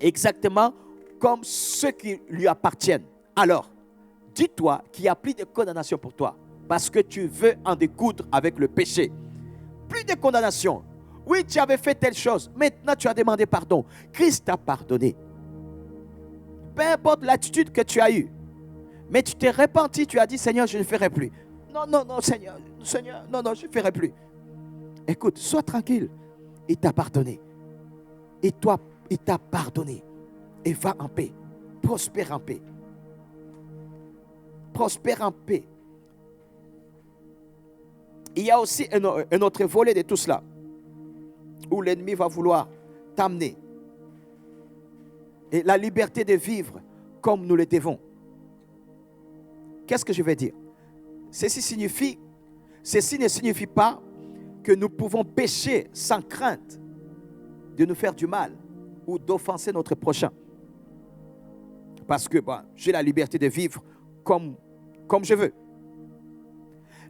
exactement comme ceux qui lui appartiennent. Alors, dis-toi qu'il n'y a plus de condamnation pour toi parce que tu veux en découdre avec le péché. Plus de condamnation. Oui, tu avais fait telle chose. Maintenant, tu as demandé pardon. Christ t'a pardonné. Peu importe l'attitude que tu as eue. Mais tu t'es repenti, tu as dit, Seigneur, je ne ferai plus. Non, Seigneur, non, je ne ferai plus. Écoute, sois tranquille. Il t'a pardonné. Et toi, il t'a pardonné. Et va en paix. Prospère en paix. Prospère en paix. Il y a aussi un autre volet de tout cela, où l'ennemi va vouloir t'amener. Et la liberté de vivre comme nous le devons. Qu'est-ce que je veux dire? Ceci ne signifie pas que nous pouvons pécher sans crainte de nous faire du mal ou d'offenser notre prochain. Parce que j'ai la liberté de vivre comme je veux.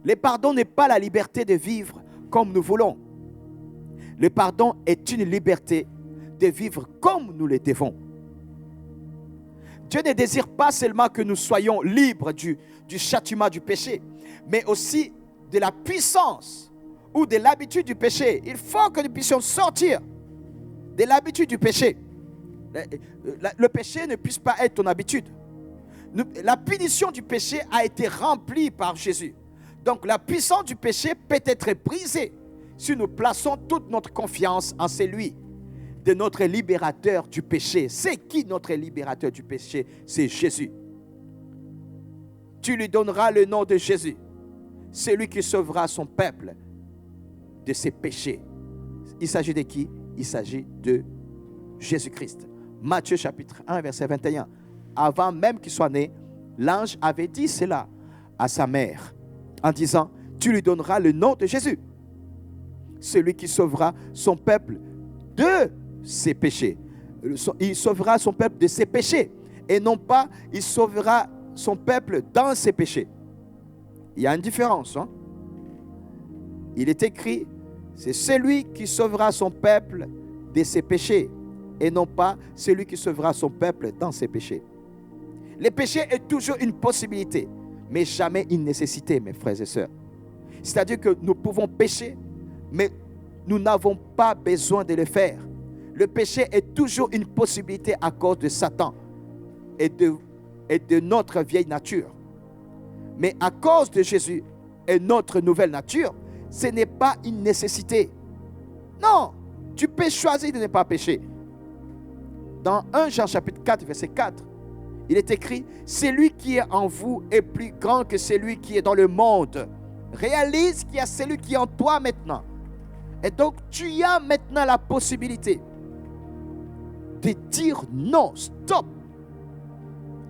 Le pardon n'est pas la liberté de vivre comme nous voulons. Le pardon est une liberté de vivre comme nous le devons. Dieu ne désire pas seulement que nous soyons libres du châtiment du péché, mais aussi de la puissance ou de l'habitude du péché. Il faut que nous puissions sortir de l'habitude du péché. Le péché ne puisse pas être ton habitude. La punition du péché a été remplie par Jésus. Donc la puissance du péché peut être brisée si nous plaçons toute notre confiance en celui de notre libérateur du péché. C'est qui notre libérateur du péché? C'est Jésus. Tu lui donneras le nom de Jésus. C'est lui qui sauvera son peuple de ses péchés. Il s'agit de qui? Il s'agit de Jésus-Christ. Matthieu chapitre 1, verset 21. Avant même qu'il soit né, l'ange avait dit cela à sa mère en disant, tu lui donneras le nom de Jésus. Celui qui sauvera son peuple de ses péchés. Il sauvera son peuple de ses péchés. et non pas il sauvera son peuple dans ses péchés. Il y a une différence. Il est écrit, c'est celui qui sauvera son peuple de ses péchés et non pas celui qui sauvera son peuple dans ses péchés. Le péché est toujours une possibilité, mais jamais une nécessité, mes frères et sœurs. C'est-à-dire que nous pouvons pécher, mais nous n'avons pas besoin de le faire. Le péché est toujours une possibilité à cause de Satan et de notre vieille nature. Mais à cause de Jésus et notre nouvelle nature, ce n'est pas une nécessité. Non, tu peux choisir de ne pas pécher. Dans 1 Jean chapitre 4, verset 4, il est écrit, « Celui qui est en vous est plus grand que celui qui est dans le monde. » Réalise qu'il y a celui qui est en toi maintenant. Et donc, tu as maintenant la possibilité de dire non, stop.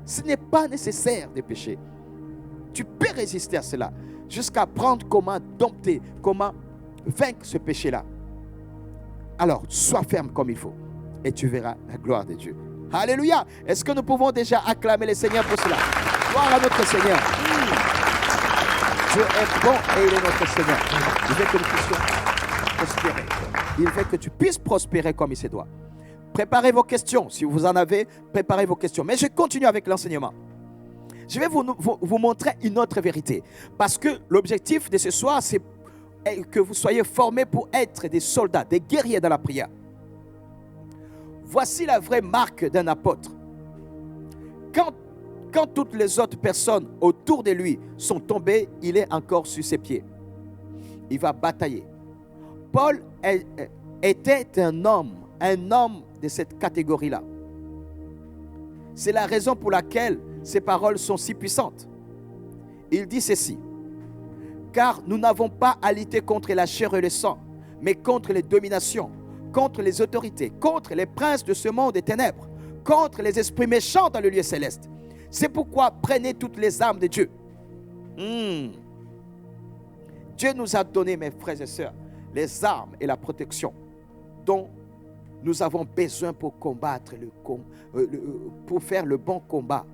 Ce n'est pas nécessaire de pécher. Tu peux résister à cela jusqu'à apprendre comment dompter, comment vaincre ce péché-là. Alors, sois ferme comme il faut et tu verras la gloire de Dieu. Alléluia. Est-ce que nous pouvons déjà acclamer le Seigneur pour cela? Gloire à notre Seigneur. Dieu est bon et il est notre Seigneur. Il veut que nous puissions prospérer. Il veut que tu puisses prospérer comme il se doit. Préparez vos questions. Si vous en avez, préparez vos questions. Mais je continue avec l'enseignement. Je vais vous montrer une autre vérité. Parce que l'objectif de ce soir, c'est que vous soyez formés pour être des soldats, des guerriers dans la prière. Voici la vraie marque d'un apôtre. Quand toutes les autres personnes autour de lui sont tombées, il est encore sur ses pieds. Il va batailler. Paul était un homme de cette catégorie-là. C'est la raison pour laquelle ses paroles sont si puissantes. Il dit ceci, « Car nous n'avons pas à lutter contre la chair et le sang, mais contre les dominations, contre les autorités, contre les princes de ce monde des ténèbres, contre les esprits méchants dans le lieu céleste. C'est pourquoi prenez toutes les armes de Dieu. » Dieu nous a donné, mes frères et sœurs, les armes et la protection dont nous avons besoin pour combattre, pour faire le bon combat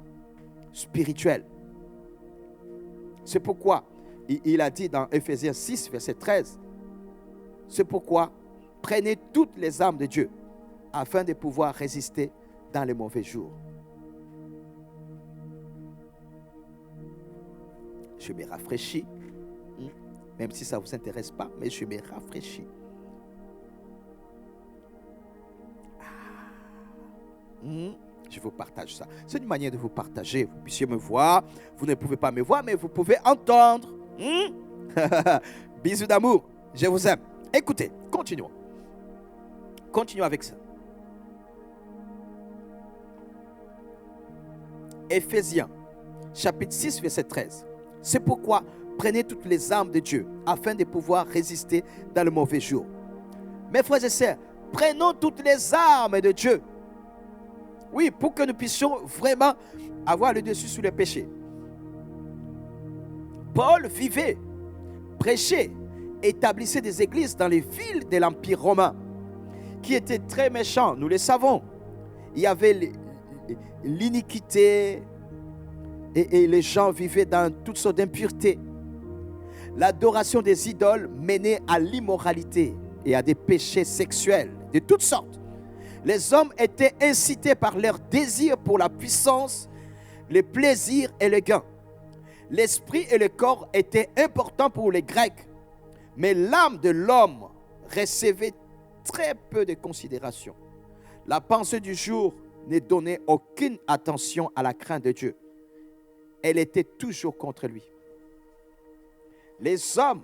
spirituel. C'est pourquoi il a dit dans Ephésiens 6, verset 13, « C'est pourquoi prenez toutes les armes de Dieu afin de pouvoir résister dans les mauvais jours. » Je me rafraîchis, même si ça ne vous intéresse pas, mais je me rafraîchis. Je vous partage ça. C'est une manière de vous partager. Vous puissiez me voir. Vous ne pouvez pas me voir, mais vous pouvez entendre. Bisous d'amour. Je vous aime. Écoutez, continuons. Continuons avec ça. Ephésiens, chapitre 6, verset 13. C'est pourquoi prenez toutes les armes de Dieu afin de pouvoir résister dans le mauvais jour. Mes frères et sœurs, prenons toutes les armes de Dieu. Oui, pour que nous puissions vraiment avoir le dessus sur le péché. Paul vivait, prêchait, établissait des églises dans les villes de l'Empire romain qui étaient très méchants, nous le savons. Il y avait l'iniquité et les gens vivaient dans toutes sortes d'impuretés. L'adoration des idoles menait à l'immoralité et à des péchés sexuels de toutes sortes. Les hommes étaient incités par leur désir pour la puissance, le plaisir et le gain. L'esprit et le corps étaient importants pour les Grecs, mais l'âme de l'homme recevait très peu de considération. La pensée du jour ne donnait aucune attention à la crainte de Dieu. Elle était toujours contre lui. Les hommes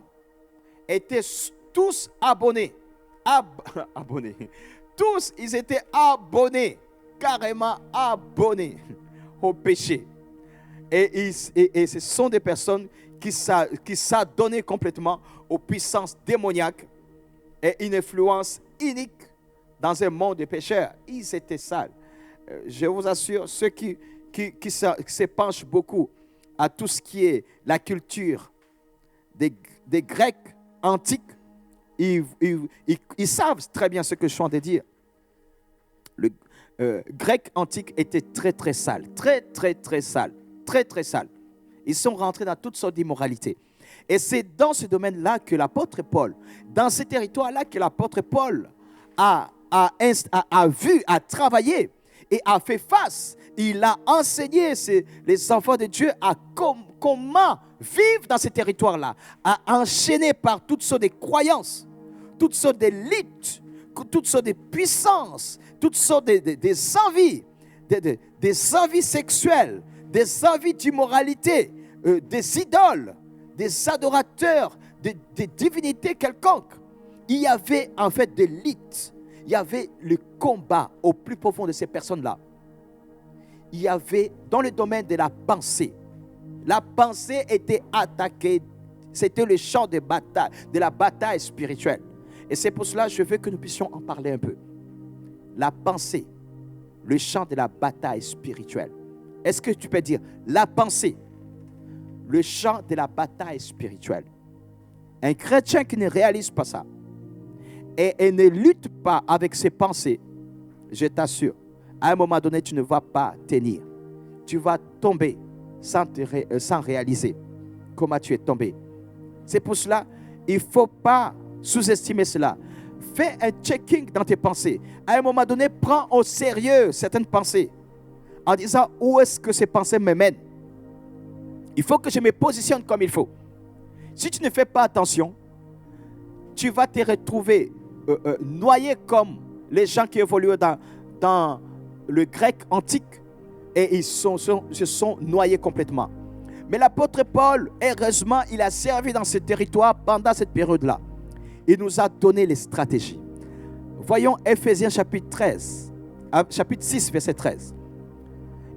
étaient tous abonnés. Abonnés. Tous, ils étaient abonnés, carrément abonnés au péché. Et ce sont des personnes qui s'adonnaient complètement aux puissances démoniaques et une influence unique dans un monde de pécheurs. Ils étaient sales. Je vous assure, ceux qui se penchent beaucoup à tout ce qui est la culture des Grecs antiques, ils savent très bien ce que je suis en train de dire. grec antique était très, très sale. Très, très, très sale. Très, très sale. Ils sont rentrés dans toutes sortes d'immoralités. Et c'est dans ce domaine-là que l'apôtre Paul, dans ces territoires-là que l'apôtre Paul a vu, a travaillé et a fait face. Il a enseigné les enfants de Dieu à comment vivre dans ces territoires-là, à enchaîner par toutes sortes de croyances, toutes sortes de luttes, toutes sortes de puissances, toutes sortes des envies, des envies sexuelles, des envies d'immoralité, des idoles, des adorateurs, des divinités quelconques. Il y avait en fait des luttes. Il y avait le combat au plus profond de ces personnes-là. Il y avait dans le domaine de la pensée. La pensée était attaquée. C'était le champ de bataille, de la bataille spirituelle. Et c'est pour cela que je veux que nous puissions en parler un peu. La pensée, le champ de la bataille spirituelle. Est-ce que tu peux dire la pensée, le champ de la bataille spirituelle? Un chrétien qui ne réalise pas ça et ne lutte pas avec ses pensées, je t'assure, à un moment donné, tu ne vas pas tenir. Tu vas tomber sans réaliser comment tu es tombé. C'est pour cela, il ne faut pas sous-estimer cela. Fais un checking dans tes pensées. À un moment donné, prends au sérieux certaines pensées en disant où est-ce que ces pensées me mènent. Il faut que je me positionne comme il faut. Si tu ne fais pas attention, tu vas te retrouver noyé comme les gens qui évoluent dans le grec antique et ils se sont noyés complètement. Mais l'apôtre Paul, heureusement, il a servi dans ce territoire pendant cette période-là. Il nous a donné les stratégies. Voyons Ephésiens chapitre 6, verset 13.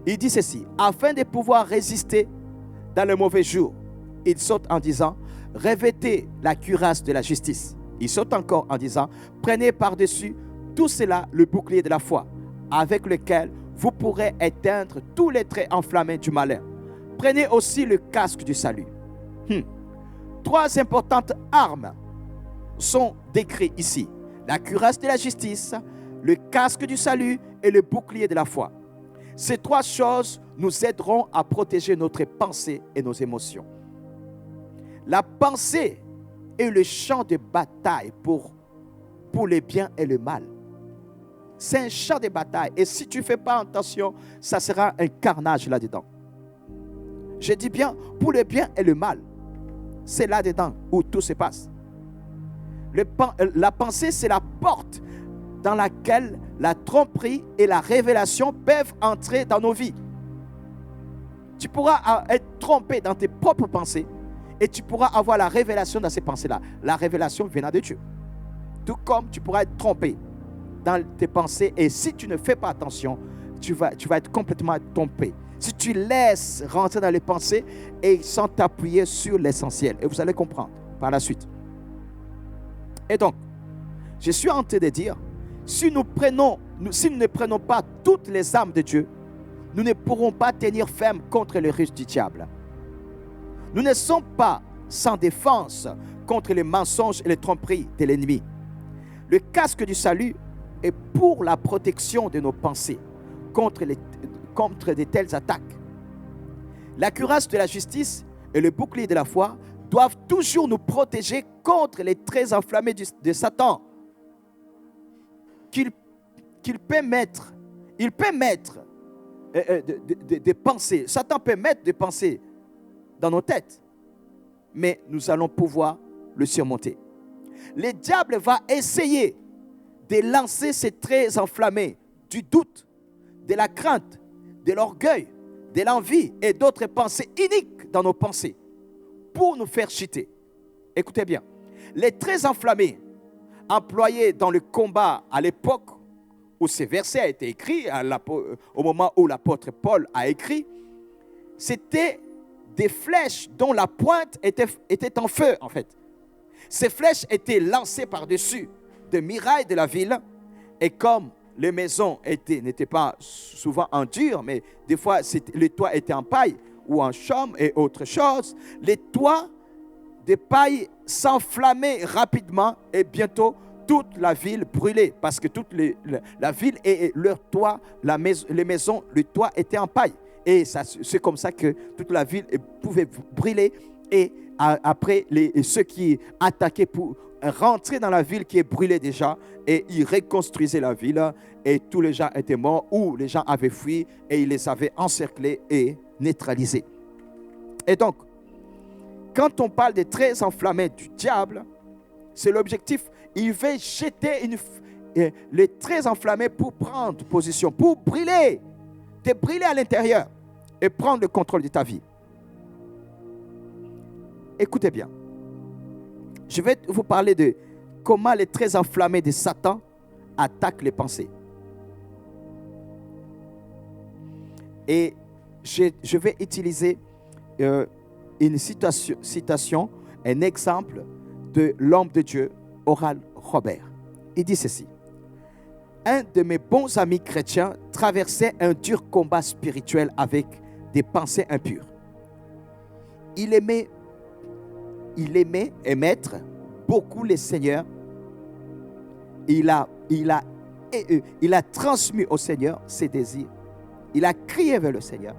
Il dit ceci: afin de pouvoir résister dans le mauvais jour, il saute en disant, revêtez la cuirasse de la justice. Il saute encore en disant, prenez par-dessus tout cela le bouclier de la foi, avec lequel vous pourrez éteindre tous les traits enflammés du malin. Prenez aussi le casque du salut. 3 importantes armes sont décrites ici: la cuirasse de la justice, le casque du salut et le bouclier de la foi. Ces 3 choses nous aideront à protéger notre pensée et nos émotions. La pensée est le champ de bataille pour le bien et le mal. C'est un champ de bataille. Et si tu ne fais pas attention, ça sera un carnage là-dedans. Je dis bien pour le bien et le mal. C'est là-dedans où tout se passe. La pensée, c'est la porte dans laquelle la tromperie et la révélation peuvent entrer dans nos vies. Tu pourras être trompé dans tes propres pensées et tu pourras avoir la révélation dans ces pensées-là. La révélation venant de Dieu. Tout comme tu pourras être trompé dans tes pensées et si tu ne fais pas attention, tu vas être complètement trompé. Si tu laisses rentrer dans les pensées et sans t'appuyer sur l'essentiel. Et vous allez comprendre par la suite. Et donc, je suis en train de dire, si nous ne prenons pas toutes les armes de Dieu, nous ne pourrons pas tenir ferme contre les ruses du diable. Nous ne sommes pas sans défense contre les mensonges et les tromperies de l'ennemi. Le casque du salut est pour la protection de nos pensées contre de telles attaques. La cuirasse de la justice et le bouclier de la foi doivent toujours nous protéger contre les traits enflammés de Satan. Il peut mettre des pensées. Satan peut mettre des pensées dans nos têtes, mais nous allons pouvoir le surmonter. Le diable va essayer de lancer ces traits enflammés du doute, de la crainte, de l'orgueil, de l'envie et d'autres pensées iniques dans nos pensées pour nous faire chuter. Écoutez bien, les traits enflammés employés dans le combat à l'époque où ces versets ont été écrits, au moment où l'apôtre Paul a écrit, c'était des flèches dont la pointe était en feu en fait. Ces flèches étaient lancées par-dessus des murailles de la ville et comme les maisons n'étaient pas souvent en dur, mais des fois les toits étaient en paille ou en chaume et autre chose, les toits de paille s'enflammaient rapidement et bientôt toute la ville brûlait parce que la ville et leur toit, les maisons, le toit était en paille. Et c'est comme ça que toute la ville pouvait brûler. Et après, ceux qui attaquaient pour rentrer dans la ville qui est brûlée déjà, et ils reconstruisaient la ville, et tous les gens étaient morts ou les gens avaient fui et ils les avaient encerclés et neutralisés. Et donc, quand on parle des traits enflammés du diable, c'est l'objectif. Il veut jeter les traits enflammés pour prendre position, pour brûler, te brûler à l'intérieur et prendre le contrôle de ta vie. Écoutez bien. Je vais vous parler de comment les traits enflammés de Satan attaquent les pensées. Et je vais utiliser une citation, un exemple de l'homme de Dieu, Oral Robert. Il dit ceci. Un de mes bons amis chrétiens traversait un dur combat spirituel avec des pensées impures. Il aimait émettre beaucoup le Seigneur. Il a transmis au Seigneur ses désirs. Il a crié vers le Seigneur.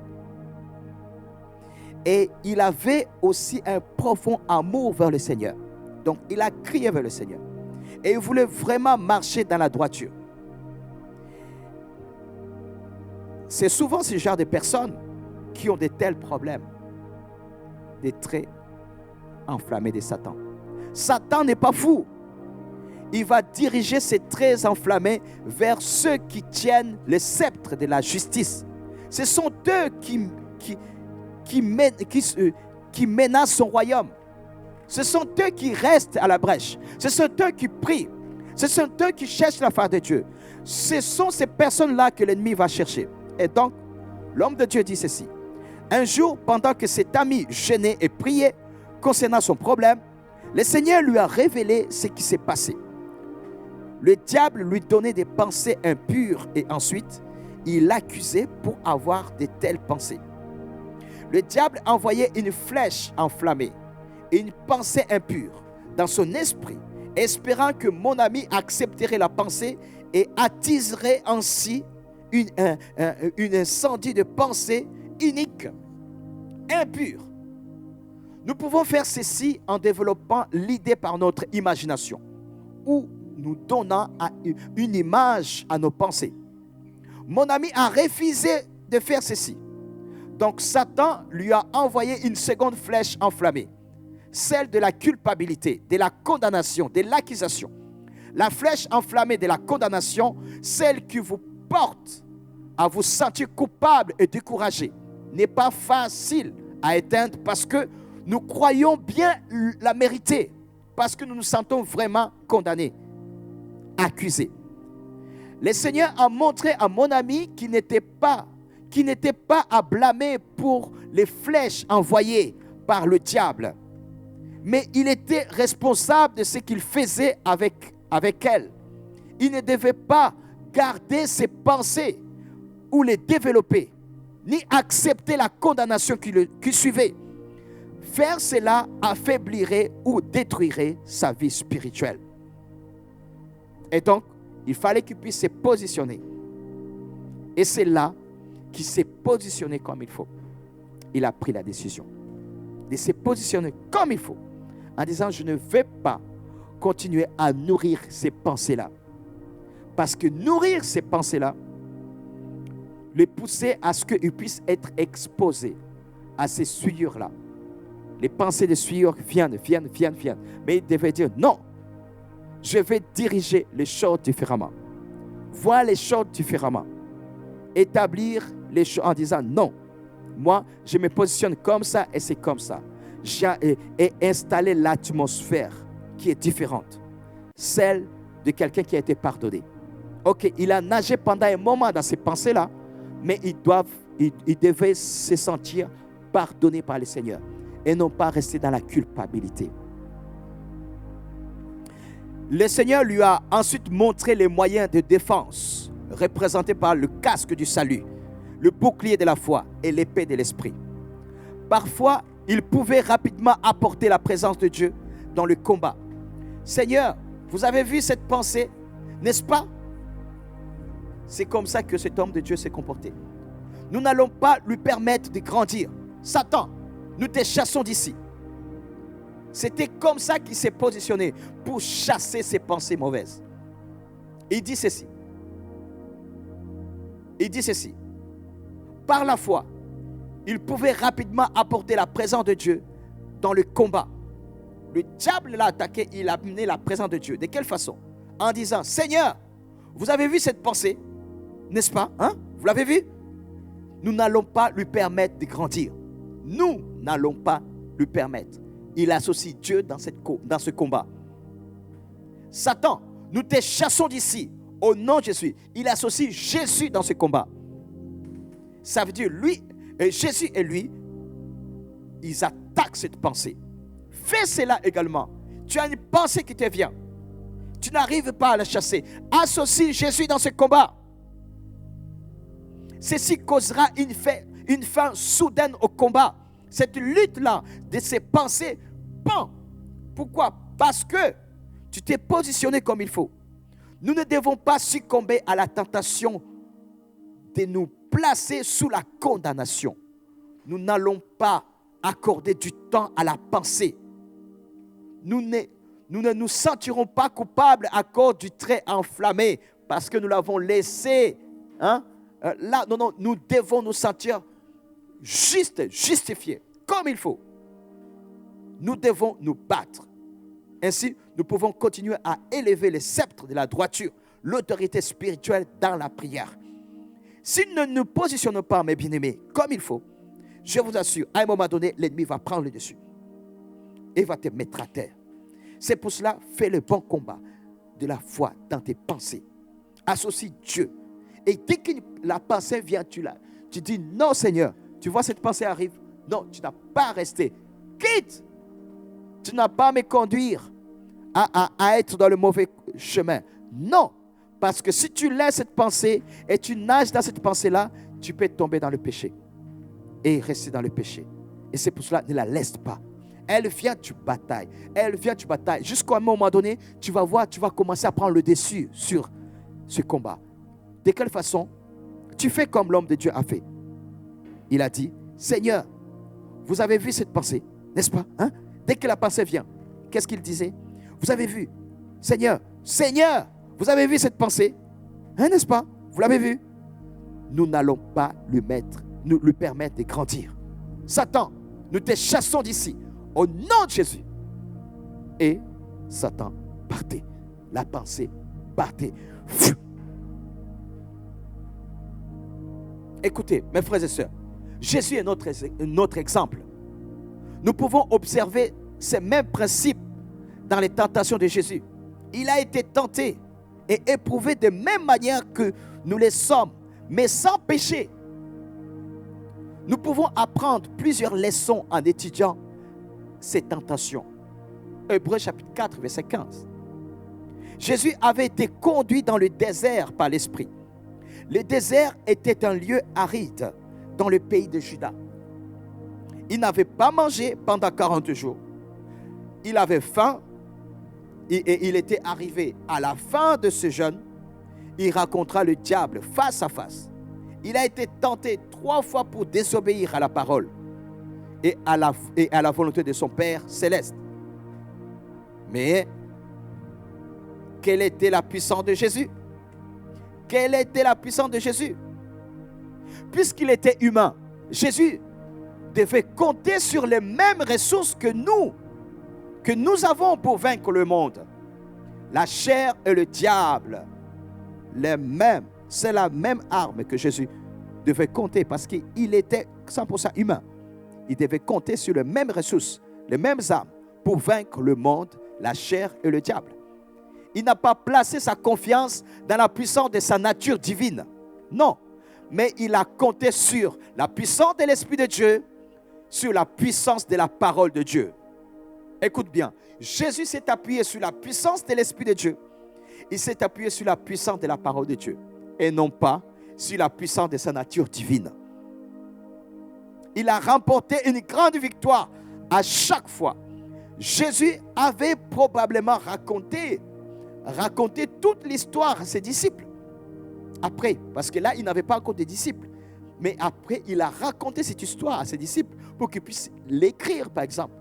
Et il avait aussi un profond amour vers le Seigneur. Donc, il a crié vers le Seigneur. Et il voulait vraiment marcher dans la droiture. C'est souvent ce genre de personnes qui ont de tels problèmes, des traits enflammés de Satan. Satan n'est pas fou. Il va diriger ses traits enflammés vers ceux qui tiennent le sceptre de la justice. Ce sont eux qui menacent son royaume. Ce sont eux qui restent à la brèche. Ce sont eux qui prient. Ce sont eux qui cherchent la face de Dieu. Ce sont ces personnes-là que l'ennemi va chercher. Et donc, l'homme de Dieu dit ceci. Un jour, pendant que cet ami jeûnait et priait concernant son problème, le Seigneur lui a révélé ce qui s'est passé. Le diable lui donnait des pensées impures et ensuite, il l'accusait pour avoir de telles pensées. Le diable envoyait une flèche enflammée et une pensée impure dans son esprit, espérant que mon ami accepterait la pensée et attiserait ainsi une incendie de pensée unique, impure. Nous pouvons faire ceci en développant l'idée par notre imagination ou nous donnant une image à nos pensées. Mon ami a refusé de faire ceci. Donc Satan lui a envoyé une seconde flèche enflammée, celle de la culpabilité, de la condamnation, de l'accusation. La flèche enflammée de la condamnation, celle qui vous porte à vous sentir coupable et découragé, n'est pas facile à éteindre parce que nous croyons bien la mériter, parce que nous nous sentons vraiment condamnés, accusés. Le Seigneur a montré à mon ami qu'il n'était pas à blâmer pour les flèches envoyées par le diable, mais il était responsable de ce qu'il faisait avec elle. Il ne devait pas garder ses pensées ou les développer, ni accepter la condamnation qui suivait. Faire cela affaiblirait ou détruirait sa vie spirituelle. Et donc, il fallait qu'il puisse se positionner. Et c'est là qu'il s'est positionné comme il faut. Il a pris la décision de se positionner comme il faut, en disant, je ne vais pas continuer à nourrir ces pensées-là. Parce que nourrir ces pensées-là, les pousser à ce qu'ils puissent être exposés à ces souillures-là. Les pensées de souillure viennent. Mais il devait dire, non, je vais diriger les choses différemment. Voir les choses différemment. Établir les choses en disant, non, moi, je me positionne comme ça et c'est comme ça. Et installer l'atmosphère qui est différente. Celle de quelqu'un qui a été pardonné. Ok, il a nagé pendant un moment dans ces pensées-là, mais il devait se sentir pardonné par le Seigneur et non pas rester dans la culpabilité. Le Seigneur lui a ensuite montré les moyens de défense représentés par le casque du salut, le bouclier de la foi et l'épée de l'esprit. Parfois, il pouvait rapidement apporter la présence de Dieu dans le combat. Seigneur, Vous avez vu cette pensée, n'est-ce pas? C'est comme ça que cet homme de Dieu s'est comporté. Nous n'allons pas lui permettre de grandir. Satan, nous te chassons d'ici. C'était comme ça qu'il s'est positionné pour chasser ses pensées mauvaises. Il dit ceci. Il dit ceci. Par la foi, il pouvait rapidement apporter la présence de Dieu dans le combat. Le diable l'a attaqué, il a amené la présence de Dieu. De quelle façon? En disant, Seigneur, vous avez vu cette pensée, n'est-ce pas? Vous l'avez vu? Nous n'allons pas lui permettre de grandir. Nous n'allons pas lui permettre. Il associe Dieu dans ce combat. Satan, nous te chassons d'ici au nom de Jésus. Il associe Jésus dans ce combat. Ça veut dire Jésus et lui, ils attaquent cette pensée. Fais cela également. Tu as une pensée qui te vient. Tu n'arrives pas à la chasser. Associe Jésus dans ce combat. Ceci causera une fin soudaine au combat. Cette lutte-là de ces pensées, bon. Pourquoi? Parce que tu t'es positionné comme il faut. Nous ne devons pas succomber à la tentation de nous placer sous la condamnation. Nous n'allons pas accorder du temps à la pensée. Nous ne nous sentirons pas coupables à cause du trait enflammé parce que nous l'avons laissé. Là, non, nous devons nous sentir justifiés, comme il faut. Nous devons nous battre. Ainsi, nous pouvons continuer à élever le sceptre de la droiture, l'autorité spirituelle dans la prière. Si nous ne nous positionnons pas, mes bien-aimés, comme il faut, je vous assure, à un moment donné, l'ennemi va prendre le dessus et va te mettre à terre. C'est pour cela, fais le bon combat de la foi dans tes pensées. Associe Dieu. Et dès que la pensée vient, tu dis non Seigneur, tu vois cette pensée arrive. Non, tu n'as pas à rester. Quitte. Tu n'as pas à me conduire à être dans le mauvais chemin. Non, parce que si tu laisses cette pensée et tu nages dans cette pensée-là, tu peux tomber dans le péché et rester dans le péché. Et c'est pour cela, ne la laisse pas. Elle vient, tu batailles. Elle vient, tu batailles. Jusqu'à un moment donné, tu vas voir, tu vas commencer à prendre le dessus sur ce combat. De quelle façon? Tu fais comme l'homme de Dieu a fait. Il a dit, Seigneur, vous avez vu cette pensée, n'est-ce pas? Dès que la pensée vient, qu'est-ce qu'il disait? Vous avez vu, Seigneur, vous avez vu cette pensée, n'est-ce pas? Vous l'avez vu? Nous n'allons pas lui permettre de grandir. Satan, nous te chassons d'ici, au nom de Jésus. Et Satan partait. La pensée partait. Écoutez, mes frères et sœurs, Jésus est notre exemple. Nous pouvons observer ces mêmes principes dans les tentations de Jésus. Il a été tenté et éprouvé de même manière que nous le sommes, mais sans péché. Nous pouvons apprendre plusieurs leçons en étudiant ces tentations. Hébreux chapitre 4, verset 15. Jésus avait été conduit dans le désert par l'Esprit. Le désert était un lieu aride dans le pays de Juda. Il n'avait pas mangé pendant 40 jours. Il avait faim et il était arrivé à la fin de ce jeûne. Il rencontra le diable face à face. Il a été tenté 3 fois pour désobéir à la parole et à la volonté de son Père céleste. Mais quelle était la puissance de Jésus? Quelle était la puissance de Jésus? Puisqu'il était humain, Jésus devait compter sur les mêmes ressources que nous avons pour vaincre le monde. La chair et le diable, c'est la même arme que Jésus devait compter parce qu'il était 100% humain. Il devait compter sur les mêmes ressources, les mêmes armes pour vaincre le monde, la chair et le diable. Il n'a pas placé sa confiance dans la puissance de sa nature divine. Non, mais il a compté sur la puissance de l'Esprit de Dieu, sur la puissance de la parole de Dieu. Écoute bien, Jésus s'est appuyé sur la puissance de l'Esprit de Dieu. Il s'est appuyé sur la puissance de la parole de Dieu et non pas sur la puissance de sa nature divine. Il a remporté une grande victoire à chaque fois. Jésus avait probablement raconté raconté toute l'histoire à ses disciples. Après, parce que là, il n'avait pas encore de disciples. Mais après, il a raconté cette histoire à ses disciples pour qu'ils puissent l'écrire, par exemple.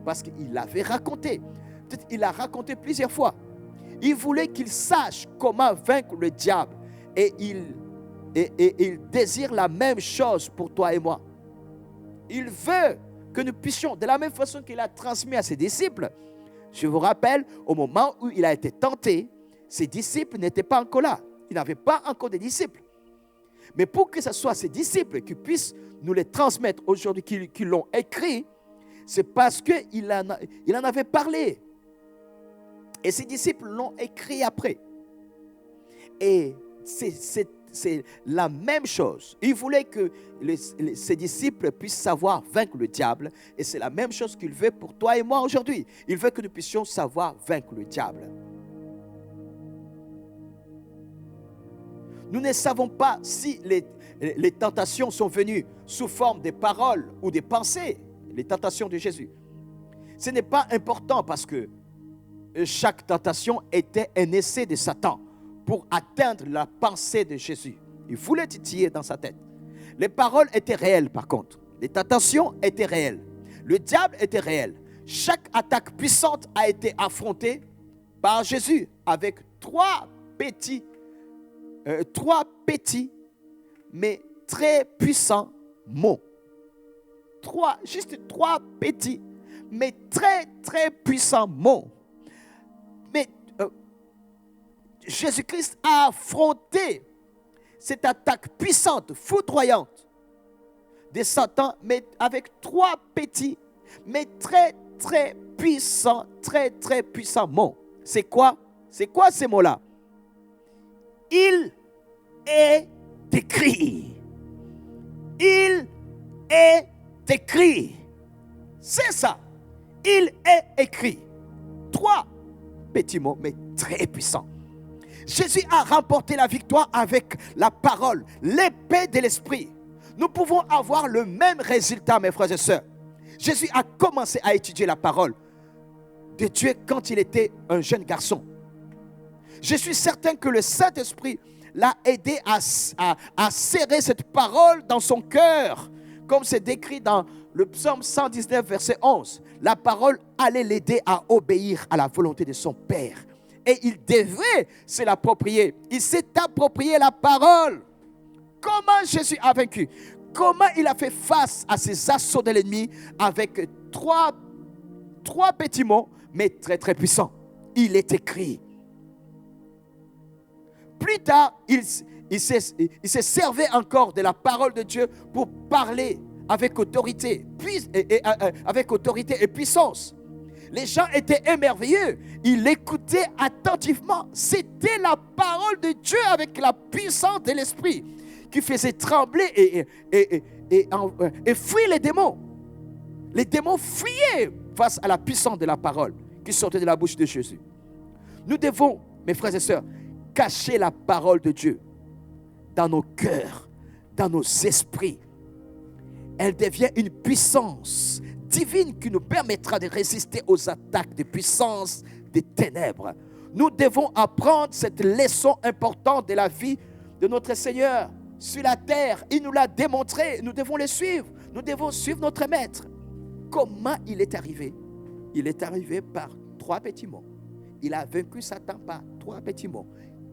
Parce qu'il l'avait raconté. Peut-être qu'il l'a raconté plusieurs fois. Il voulait qu'ils sachent comment vaincre le diable. Et il désire la même chose pour toi et moi. Il veut que nous puissions, de la même façon qu'il a transmis à ses disciples. Je vous rappelle, au moment où il a été tenté, ses disciples n'étaient pas encore là. Il n'avait pas encore de disciples. Mais pour que ce soit ses disciples qui puissent nous les transmettre aujourd'hui, qui l'ont écrit, c'est parce qu'il en avait parlé. Et ses disciples l'ont écrit après. Et c'est la même chose. Il voulait que ses disciples puissent savoir vaincre le diable. Et c'est la même chose qu'il veut pour toi et moi aujourd'hui. Il veut que nous puissions savoir vaincre le diable. Nous ne savons pas si les tentations sont venues sous forme de paroles ou de pensées, les tentations de Jésus. Ce n'est pas important parce que chaque tentation était un essai de Satan pour atteindre la pensée de Jésus. Il voulait titiller dans sa tête. Les paroles étaient réelles par contre. Les tentations étaient réelles. Le diable était réel. Chaque attaque puissante a été affrontée par Jésus avec trois petits mais très puissants mots. Juste trois petits mais très très puissants mots. Mais Jésus-Christ a affronté cette attaque puissante, foudroyante de Satan, mais avec trois petits mais très très puissants mots. C'est quoi ces mots-là? Il est écrit. Il est écrit. C'est ça. Il est écrit. Trois petits mots, mais très puissants. Jésus a remporté la victoire avec la parole, l'épée de l'esprit. Nous pouvons avoir le même résultat, mes frères et sœurs. Jésus a commencé à étudier la parole de Dieu quand il était un jeune garçon. Je suis certain que le Saint-Esprit l'a aidé à serrer cette parole dans son cœur, comme c'est décrit dans le psaume 119, verset 11. La parole allait l'aider à obéir à la volonté de son Père. Et il devait se l'approprier. Il s'est approprié la parole. Comment Jésus a vaincu? Comment il a fait face à ces assauts de l'ennemi avec trois petits mots, mais très très puissants. Il est écrit. Plus tard, il s'est servi encore de la parole de Dieu pour parler avec autorité, avec autorité et puissance. Les gens étaient émerveillés. Ils l'écoutaient attentivement. C'était la parole de Dieu avec la puissance de l'esprit qui faisait trembler et fuir les démons. Les démons fuyaient face à la puissance de la parole qui sortait de la bouche de Jésus. Nous devons, mes frères et sœurs, cacher la parole de Dieu dans nos cœurs, dans nos esprits. Elle devient une puissance divine qui nous permettra de résister aux attaques de puissance des ténèbres. Nous devons apprendre cette leçon importante de la vie de notre Seigneur sur la terre. Il nous l'a démontré. Nous devons le suivre. Nous devons suivre notre Maître. Comment il est arrivé? Il est arrivé par trois petits mots. Il a vaincu Satan par trois petits mots,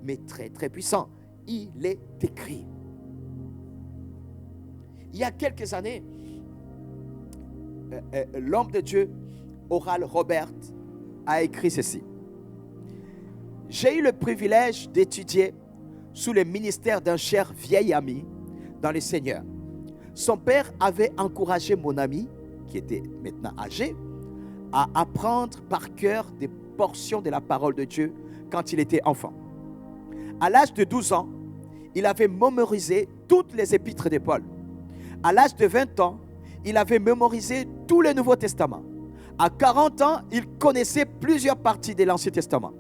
mais très très puissants. Il est écrit. Il y a quelques années, l'homme de Dieu, Oral Robert, a écrit ceci. J'ai eu le privilège d'étudier sous le ministère d'un cher vieil ami dans le Seigneur. Son père avait encouragé mon ami, qui était maintenant âgé, à apprendre par cœur des portions de la parole de Dieu quand il était enfant. À l'âge de 12 ans, il avait mémorisé toutes les épîtres de Paul. À l'âge de 20 ans, il avait mémorisé tout le Nouveau Testament. À 40 ans, il connaissait plusieurs parties de l'Ancien Testament.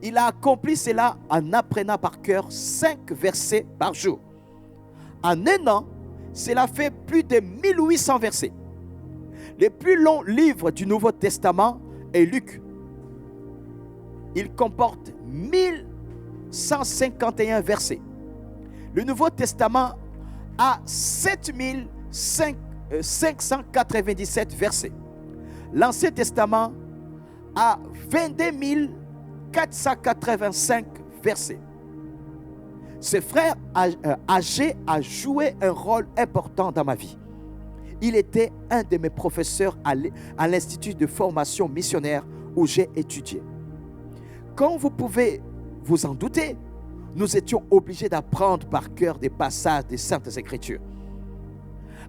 Il a accompli cela en apprenant par cœur 5 versets par jour. En un an, cela fait plus de 1800 versets. Le plus long livre du Nouveau Testament est Luc. il comporte 1151 versets. Le Nouveau Testament a 7597 versets. L'Ancien Testament a 22 485 versets. Ce frère âgé a joué un rôle important dans ma vie. Il était un de mes professeurs à l'Institut de formation missionnaire où j'ai étudié. Comme vous pouvez vous en douter, nous étions obligés d'apprendre par cœur des passages des Saintes Écritures.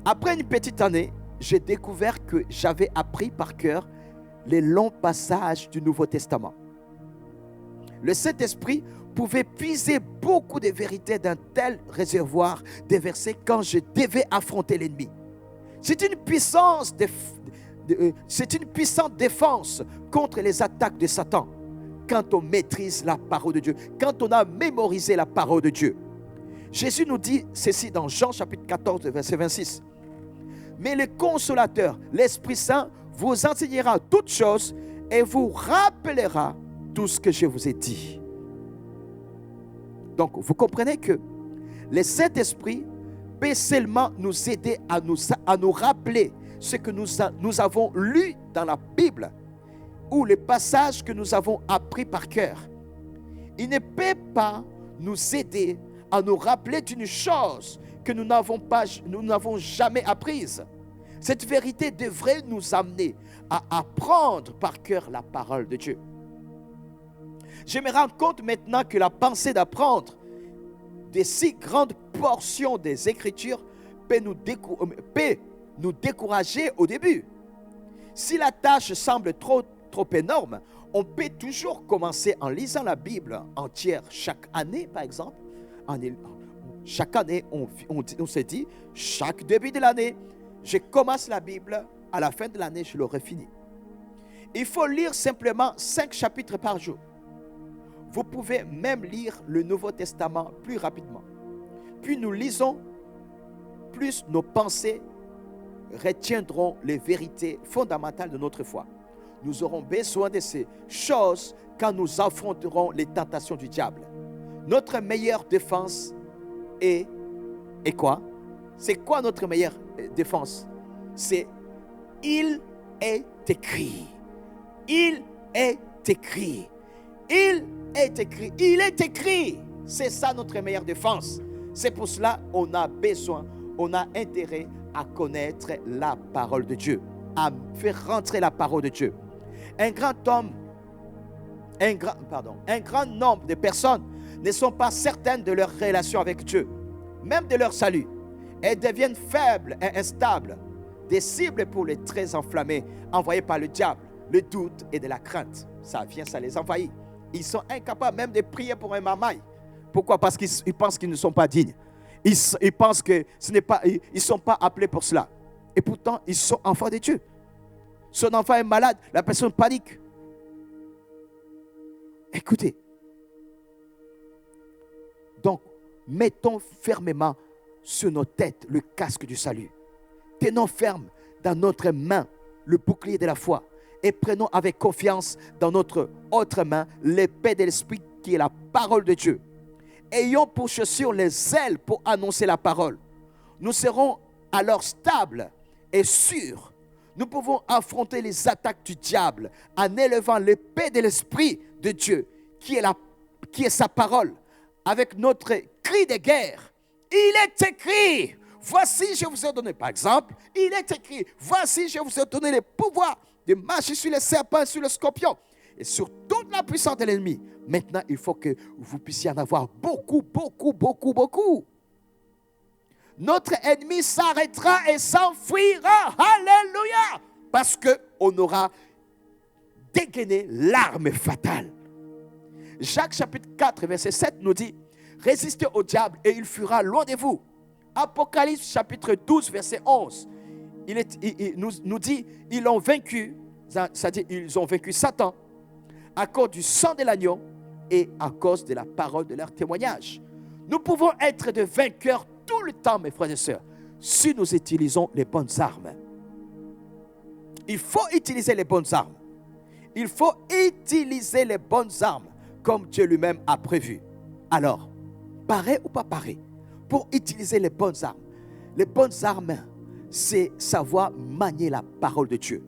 Après une petite année, j'ai découvert que j'avais appris par cœur les longs passages du Nouveau Testament. Le Saint-Esprit pouvait puiser beaucoup de vérités d'un tel réservoir de versets quand je devais affronter l'ennemi. C'est une puissante défense contre les attaques de Satan quand on maîtrise la parole de Dieu, quand on a mémorisé la parole de Dieu. Jésus nous dit ceci dans Jean chapitre 14, verset 26. Mais le Consolateur, l'Esprit Saint, vous enseignera toutes choses et vous rappellera tout ce que je vous ai dit. Donc, vous comprenez que le Saint-Esprit peut seulement nous aider à nous rappeler ce que nous avons lu dans la Bible ou les passages que nous avons appris par cœur. Il ne peut pas nous aider à nous rappeler d'une chose que nous n'avons jamais apprise. Cette vérité devrait nous amener à apprendre par cœur la parole de Dieu. Je me rends compte maintenant que la pensée d'apprendre de si grandes portions des Écritures peut nous décourager au début. Si la tâche semble trop énorme, on peut toujours commencer en lisant la Bible entière chaque année, par exemple. Chaque année, on se dit, chaque début de l'année, je commence la Bible, à la fin de l'année, je l'aurai fini. Il faut lire simplement 5 chapitres par jour. Vous pouvez même lire le Nouveau Testament plus rapidement. Puis nous lisons, plus nos pensées retiendront les vérités fondamentales de notre foi. Nous aurons besoin de ces choses quand nous affronterons les tentations du diable. Notre meilleure défense est quoi? C'est quoi notre meilleure défense? C'est il est écrit. Il est écrit. Il est écrit. Il est écrit. C'est ça notre meilleure défense. C'est pour cela qu'on a besoin, on a intérêt à connaître la parole de Dieu, à faire rentrer la parole de Dieu. Un grand nombre de personnes ne sont pas certaines de leur relation avec Dieu, même de leur salut. Elles deviennent faibles et instables, des cibles pour les traits enflammés envoyés par le diable, le doute et de la crainte. Ça les envahit. Ils sont incapables même de prier pour un mamaï. Pourquoi? Parce qu'ils pensent qu'ils ne sont pas dignes. Ils pensent que ils ne sont pas appelés pour cela. Et pourtant, ils sont enfants de Dieu. Son enfant est malade, la personne panique. Écoutez. Donc, mettons fermement sur nos têtes le casque du salut. Tenons ferme dans notre main le bouclier de la foi et prenons avec confiance dans notre autre main l'épée de l'Esprit qui est la parole de Dieu. Ayons pour chaussure les ailes pour annoncer la parole. Nous serons alors stables et sûrs. Nous pouvons affronter les attaques du diable en élevant l'épée de l'Esprit de Dieu qui est sa parole avec notre cri de guerre. Il est écrit, voici je vous ai donné, par exemple, il est écrit, voici je vous ai donné le pouvoir de marcher sur les serpents et sur les scorpions et sur toute la puissance de l'ennemi. Maintenant, il faut que vous puissiez en avoir beaucoup. Notre ennemi s'arrêtera et s'enfuira. Alléluia! Parce qu'on aura dégainé l'arme fatale. Jacques chapitre 4, verset 7 nous dit, résistez au diable et il fuira loin de vous. Apocalypse chapitre 12, verset 11, il nous dit, ils l'ont vaincu, c'est-à-dire ils ont vaincu Satan à cause du sang de l'agneau et à cause de la parole de leur témoignage. Nous pouvons être de vainqueurs tout le temps, mes frères et sœurs, si nous utilisons les bonnes armes. Il faut utiliser les bonnes armes. Il faut utiliser les bonnes armes comme Dieu lui-même a prévu. Alors, paré ou pas paré pour utiliser les bonnes armes. Les bonnes armes, c'est savoir manier la parole de Dieu.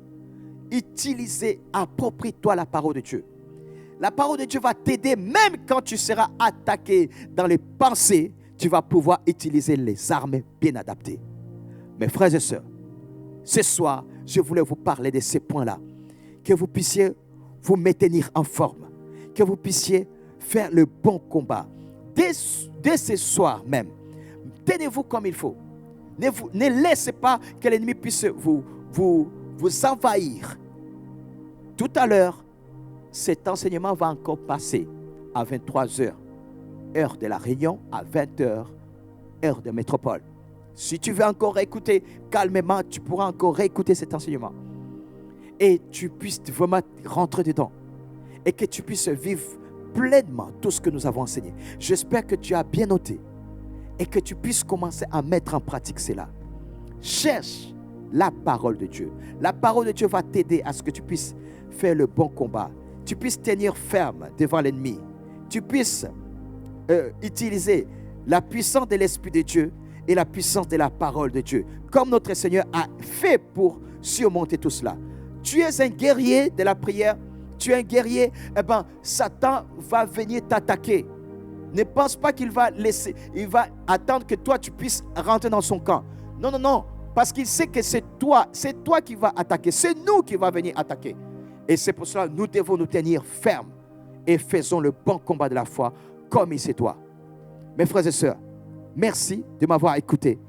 Utiliser, approprie-toi la parole de Dieu. La parole de Dieu va t'aider même quand tu seras attaqué dans les pensées. Tu vas pouvoir utiliser les armes bien adaptées. Mes frères et sœurs, ce soir, je voulais vous parler de ces points-là. Que vous puissiez vous maintenir en forme. Que vous puissiez faire le bon combat. Dès ce soir même, tenez-vous comme il faut. Ne laissez pas que l'ennemi puisse vous envahir. Tout à l'heure, cet enseignement va encore passer à 23h, heure de la Réunion, à 20h, heure de métropole. Si tu veux encore réécouter calmement, tu pourras encore réécouter cet enseignement. Et tu puisses vraiment rentrer dedans. Et que tu puisses vivre pleinement tout ce que nous avons enseigné. J'espère que tu as bien noté. Et que tu puisses commencer à mettre en pratique cela. Cherche la parole de Dieu. La parole de Dieu va t'aider à ce que tu puisses faire le bon combat. Tu puisses tenir ferme devant l'ennemi. Tu puisses utiliser la puissance de l'Esprit de Dieu et la puissance de la parole de Dieu. Comme notre Seigneur a fait pour surmonter tout cela. Tu es un guerrier de la prière. Tu es un guerrier. Eh bien, Satan va venir t'attaquer. Ne pense pas qu'il va laisser, il va attendre que toi tu puisses rentrer dans son camp. Non, non, non. Parce qu'il sait que c'est toi qui vas attaquer. C'est nous qui va venir attaquer. Et c'est pour cela que nous devons nous tenir fermes et faisons le bon combat de la foi comme il se doit. Mes frères et sœurs, merci de m'avoir écouté.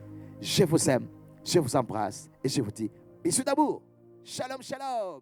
Je vous aime, je vous embrasse et je vous dis bisous d'amour. Shalom, shalom.